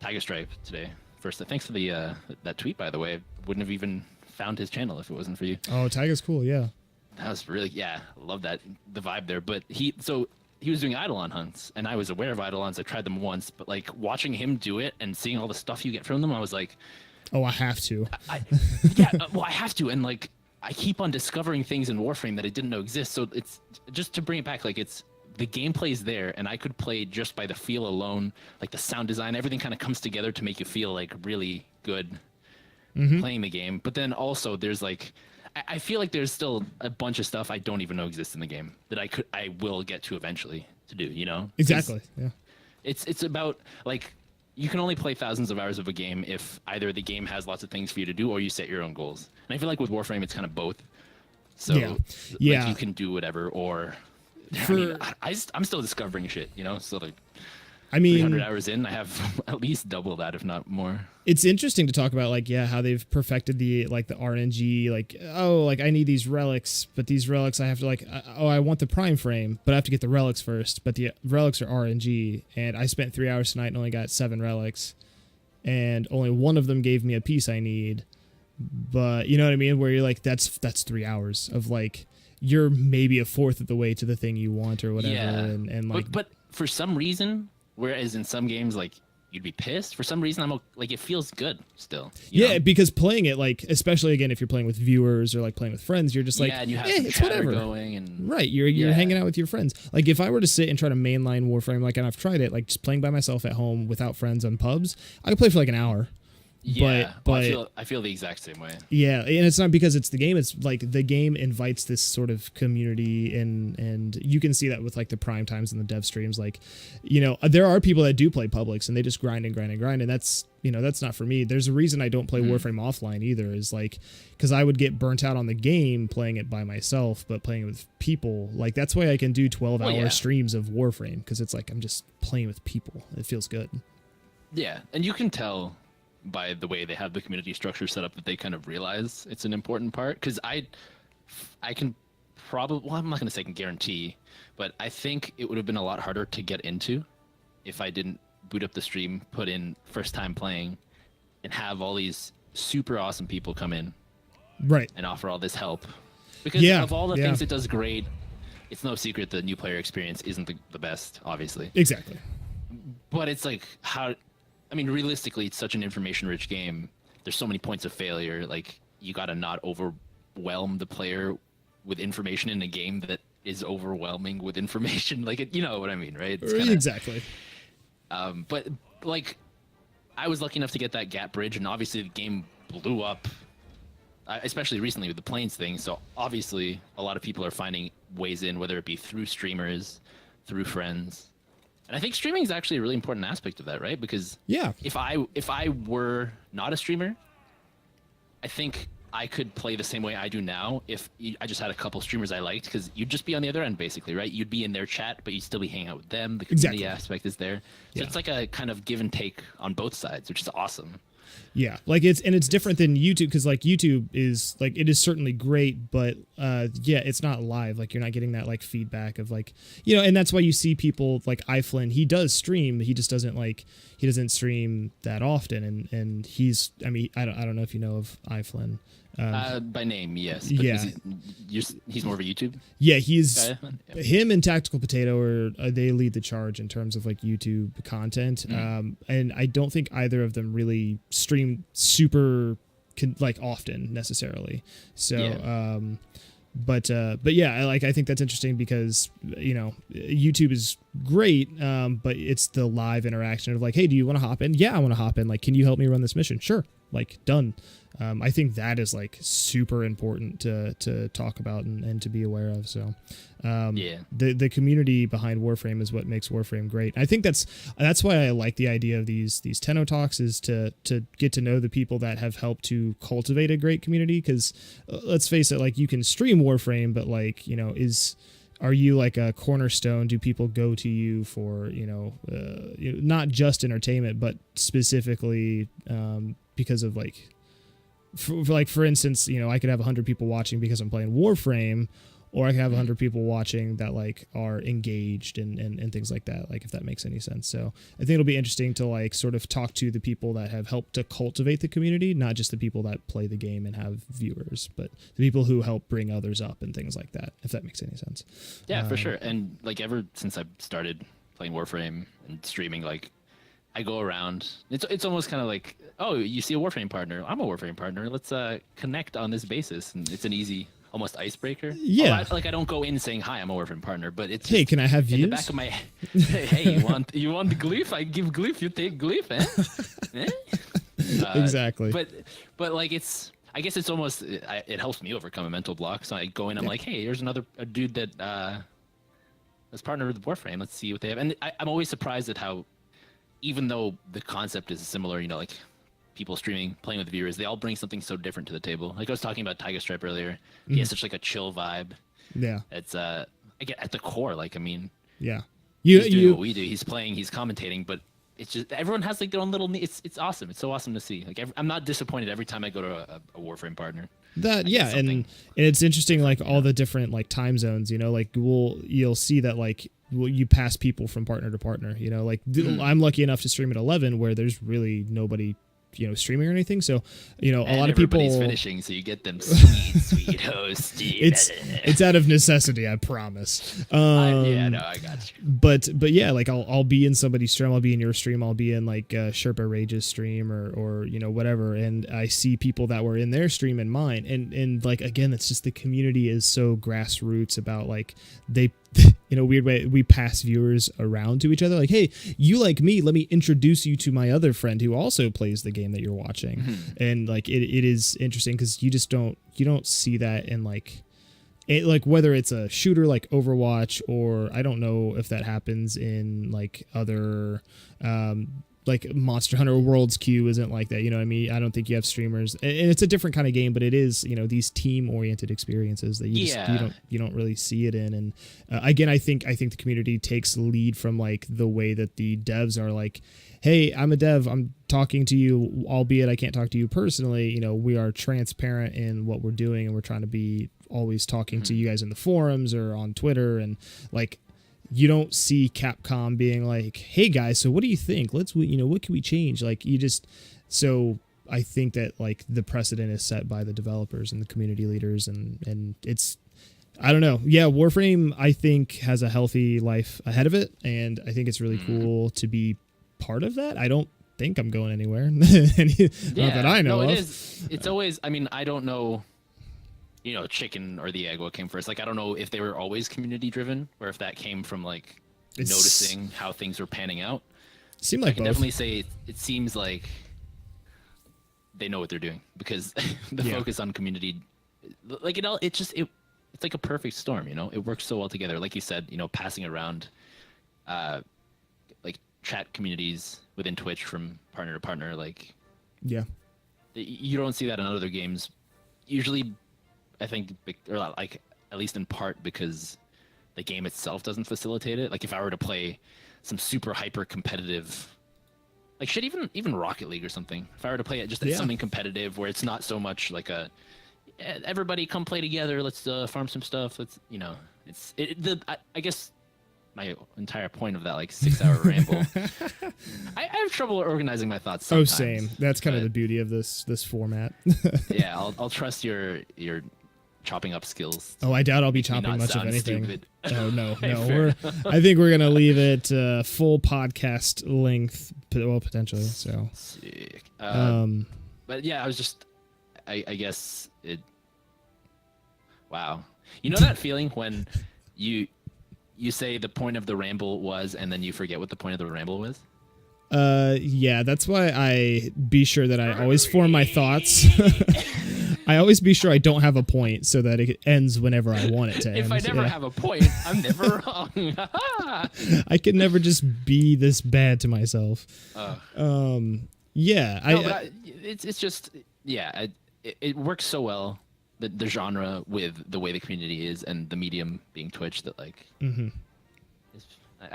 Tiger Stripe today. First, thanks for the that tweet, by the way. I wouldn't have even found his channel if it wasn't for you. Oh, Tiger's cool, yeah. That was really, I love that, the vibe there. But he was doing Eidolon hunts, and I was aware of Eidolons. I tried them once, but like watching him do it and seeing all the stuff you get from them, I was like, oh, I have to. Well, I have to, and like I keep on discovering things in Warframe that I didn't know exist. So it's just to bring it back, like it's the gameplay's there, and I could play just by the feel alone, like the sound design, everything kind of comes together to make you feel like really good playing the game. But then also there's like, I feel like there's still a bunch of stuff I don't even know exists in the game that I will get to eventually to do, you know? Exactly. Yeah. It's about, like, you can only play thousands of hours of a game if either the game has lots of things for you to do or you set your own goals. And I feel like with Warframe, it's kind of both. So like, you can do whatever, or I'm still discovering shit, you know? So like, I mean, 300 hours in, I have at least double that, if not more. It's interesting to talk about, like, how they've perfected the RNG, like, oh, like I need these relics, but these relics I have to like, I want the prime frame, but I have to get the relics first, but the relics are RNG, and I spent 3 hours tonight and only got 7 relics, and only one of them gave me a piece I need, but you know what I mean? Where you're like, that's 3 hours of like, you're maybe a fourth of the way to the thing you want or whatever, and like, but for some reason, whereas in some games, like, you'd be pissed, for some reason I'm like, it feels good still. You know? Because playing it, like, especially again if you're playing with viewers or like playing with friends, you're just like, and you have it's whatever going, and right, you're hanging out with your friends. Like if I were to sit and try to mainline Warframe, like, and I've tried it, like just playing by myself at home without friends on pubs, I could play for like an hour. But I feel the exact same way. Yeah, and it's not because it's the game. It's like the game invites this sort of community, and you can see that with like the prime times and the dev streams. Like, you know, there are people that do play publics and they just grind and grind and grind, and that's, you know, that's not for me. There's a reason I don't play Warframe offline either, is like because I would get burnt out on the game playing it by myself, but playing it with people, like that's why I can do 12-hour streams of Warframe, because it's like I'm just playing with people. It feels good. Yeah, and you can tell by the way they have the community structure set up that they kind of realize it's an important part, because I can probably, well, I'm not going to say can guarantee, but I think it would have been a lot harder to get into if I didn't boot up the stream, put in first time playing, and have all these super awesome people come in and offer all this help, because of all the things it does great. It's no secret the new player experience isn't the best, obviously. Exactly. But it's like, how, I mean, realistically, it's such an information-rich game. There's so many points of failure. Like, you gotta not overwhelm the player with information in a game that is overwhelming with information. Like, you know what I mean, right? It's kinda, exactly. But like, I was lucky enough to get that gap bridge, and obviously the game blew up, especially recently with the planes thing. So obviously, a lot of people are finding ways in, whether it be through streamers, through friends. And I think streaming is actually a really important aspect of that, right? Because if I were not a streamer, I think I could play the same way I do now if I just had a couple streamers I liked, because you'd just be on the other end, basically, right? You'd be in their chat, but you'd still be hanging out with them. The community aspect is there. So it's like a kind of give and take on both sides, which is awesome. Yeah, like it's different than YouTube, because like YouTube is like, it is certainly great, but it's not live. Like you're not getting that like feedback of like, you know, and that's why you see people like iFlynn. He does stream, he just doesn't stream that often, and he's, I mean, I don't know if you know of iFlynn. By name, yes. But Yeah. he's more of a YouTube Yeah, he's guy. him and Tactical Potato are they lead the charge in terms of like YouTube content. And I don't think either of them really stream super like often necessarily. So but yeah, I think that's interesting because YouTube is great, but it's the live interaction of like, hey, do you want to hop in? Yeah, I want to hop in. Like, can you help me run this mission? Sure. Like, done. I think that is like super important to talk about and to be aware of. So the community behind Warframe is what makes Warframe great. I think that's why I like the idea of these Tenno Talks, is to get to know the people that have helped to cultivate a great community. Because let's face it, like, you can stream Warframe, but like, are you like a cornerstone? Do people go to you for not just entertainment, but specifically because of like, for instance, I could have 100 people watching because I'm playing Warframe, or I could have 100 people watching that like are engaged and things like that, like, if that makes any sense. So I think it'll be interesting to like sort of talk to the people that have helped to cultivate the community, not just the people that play the game and have viewers, but the people who help bring others up and things like that, if that makes any sense. Yeah, for sure. And like, ever since I started playing Warframe and streaming, like, I go around. It's almost kind of like, oh, you see a Warframe partner. I'm a Warframe partner. Let's connect on this basis, and it's an easy, almost icebreaker. Yeah. I don't go in saying, hi, I'm a Warframe partner, but it's hey, can I have views? In the back of my hey, you want the glyph? I give glyph. You take glyph, eh? Exactly. But like, I guess it's almost it helps me overcome a mental block. So I go in, I'm like, hey, here's a dude that is partnered with Warframe. Let's see what they have. And I'm always surprised at how, even though the concept is similar, like people streaming, playing with viewers, they all bring something so different to the table. Like I was talking about Tiger Stripe earlier. He has such like a chill vibe. Yeah. It's I get at the core, like, I mean, yeah. He's doing what we do. He's playing, he's commentating, but it's just, everyone has like their own little, it's awesome. It's so awesome to see. Like, I'm not disappointed every time I go to a Warframe partner. And it's interesting, like all the different like time zones, like you'll see that like, you pass people from partner to partner, like I'm lucky enough to stream at 11 where there's really nobody streaming or anything, so a lot of people finishing, so you get them sweet hosts. It's out of necessity, I promise. I got you. But yeah, like I'll be in somebody's stream, I'll be in your stream, I'll be in like Sherpa Rage's stream or whatever, and I see people that were in their stream and mine, and like, again, it's just the community is so grassroots about like, they in a weird way, we pass viewers around to each other. Like, hey, you like me, let me introduce you to my other friend who also plays the game that you're watching. And like, it is interesting because you don't see that in like, whether it's a shooter like Overwatch, or I don't know if that happens in like other like Monster Hunter World's Queue isn't like that, you know what I mean? I don't think you have streamers, and it's a different kind of game, but it is, these team oriented experiences that you don't really see it in. And again, I think the community takes lead from like the way that the devs are like, hey, I'm a dev, I'm talking to you, albeit I can't talk to you personally. We are transparent in what we're doing, and we're trying to be always talking to you guys in the forums or on Twitter, and like, you don't see Capcom being like, hey guys, so what do you think? Let's, what can we change? Like, so I think that like the precedent is set by the developers and the community leaders, and it's, I don't know. Yeah. Warframe, I think, has a healthy life ahead of it. And I think it's really cool to be part of that. I don't think I'm going anywhere. Not that I know of. It is. It's always, I mean, I don't know, chicken or the egg, what came first. Like, I don't know if they were always community driven, or if that came from like noticing how things were panning out. Seemed like I can both. definitely say it seems like they know what they're doing, because the focus on community, like it's like a perfect storm. It works so well together. Like you said, passing around like chat communities within Twitch from partner to partner. Like, you don't see that in other games usually. I think, or like, at least in part because the game itself doesn't facilitate it. Like, if I were to play some super hyper competitive, like shit, even Rocket League or something, if I were to play it just something competitive where it's not so much like everybody come play together, let's farm some stuff, let's, I guess my entire point of that like 6-hour ramble. I have trouble organizing my thoughts sometimes. Oh, same. That's kind of the beauty of this format. Yeah, I'll trust your chopping up skills. Oh, I doubt I'll be Make me chopping not much of sound anything. stupid. Oh no, Fair no. I think we're gonna leave it full podcast length, well, potentially. So, Sick. But yeah, I guess it. Wow, you know that feeling when you say the point of the ramble was, and then you forget what the point of the ramble was. Yeah, that's why I be sure that I always form my thoughts. I always be sure I don't have a point so that it ends whenever I want it to end. If I never have a point, I'm never wrong. I can never just be this bad to myself. Yeah, no, it's just it works so well, the genre with the way the community is and the medium being Twitch, that like I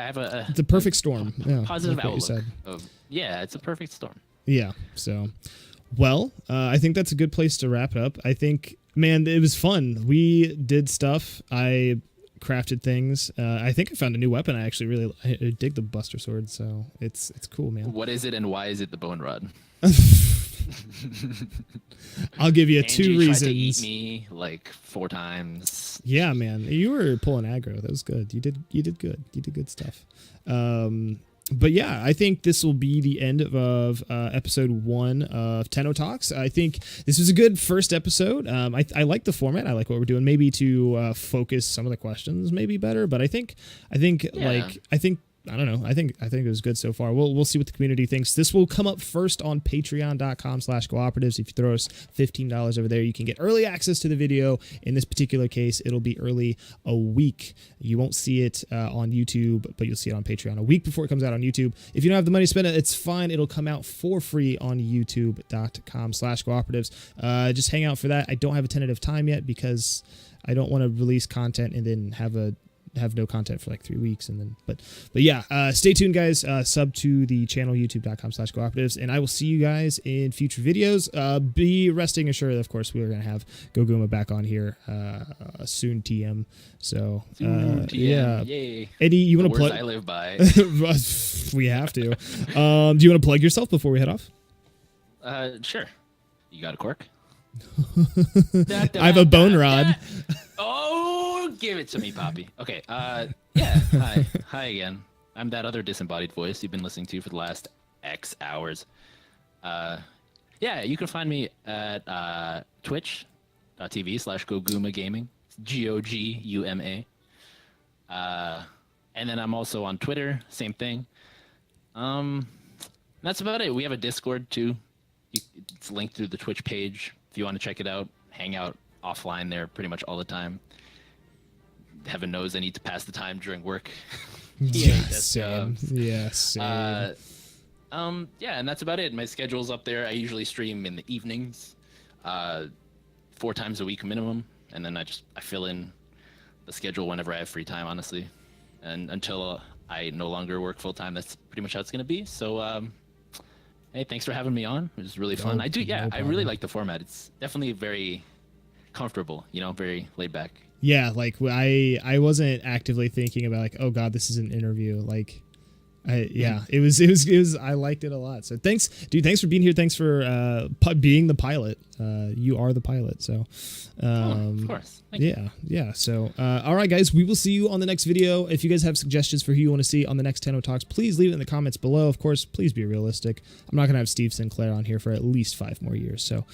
have it's a perfect storm. Yeah, positive like what you outlook. said. Yeah, it's a perfect storm. Yeah. So, well, I think that's a good place to wrap it up. I think, man, it was fun. We did stuff. I crafted things. I think I found a new weapon. I actually really I dig the Buster Sword. So it's cool, man. What is it, and why is it the Bone Rod? I'll give you Angie two reasons. Tried to eat me like 4 times. Yeah, man, you were pulling aggro. That was good. You did good. You did good stuff. But yeah, I think this will be the end of episode 1 of Tenno Talks. I think this was a good first episode. I like the format. I like what we're doing. Maybe to focus some of the questions maybe better. But I think I don't know. I think it was good so far. We'll see what the community thinks. This will come up first on patreon.com/cooperatives. If you throw us $15 over there, you can get early access to the video. In this particular case, it'll be early a week. You won't see it on YouTube, but you'll see it on Patreon a week before it comes out on YouTube. If you don't have the money to spend it, it's fine. It'll come out for free on youtube.com/cooperatives. Just hang out for that. I don't have a tentative time yet because I don't want to release content and then have no content for like 3 weeks, and then but yeah, stay tuned, guys. Sub to the channel, youtube.com/cooperatives, and I will see you guys in future videos. Be resting assured, of course, we're gonna have Goguma back on here soon, TM. So yeah, yay. Eddie, you want to plug? I live by. We have to. Do you want to plug yourself before we head off? Sure. You got a cork? I have a bone rod. Oh, give it to me, Poppy. Okay. Yeah. Hi again. I'm that other disembodied voice you've been listening to for the last X hours. Yeah, you can find me at twitch.tv/Goguma Gaming. Goguma. And then I'm also on Twitter. Same thing. That's about it. We have a Discord too. It's linked through the Twitch page. If you want to check it out, hang out offline there pretty much all the time. Heaven knows I need to pass the time during work. Yes. Yeah, and that's about it. My schedule's up there. I usually stream in the evenings, 4 times a week minimum, and then I fill in the schedule whenever I have free time, honestly. And until I no longer work full time, that's pretty much how it's gonna be. So hey, thanks for having me on. It was really fun. I really like the format. It's definitely very comfortable, very laid back. Yeah, like I wasn't actively thinking about like, oh god, this is an interview. Like, it was. I liked it a lot. So thanks, dude. Thanks for being here. Thanks for being the pilot. You are the pilot. So, of course. Thank you. Yeah. So, all right, guys. We will see you on the next video. If you guys have suggestions for who you want to see on the next Tenno Talks, please leave it in the comments below. Of course, please be realistic. I'm not gonna have Steve Sinclair on here for at least 5 more years. So,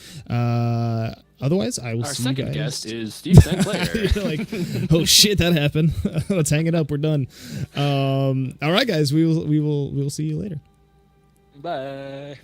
otherwise, I will see you guys. Our second guest is Steve Sinclair. You're like, oh shit, that happened. Let's hang it up. We're done. All right, guys. We will see you later. Bye.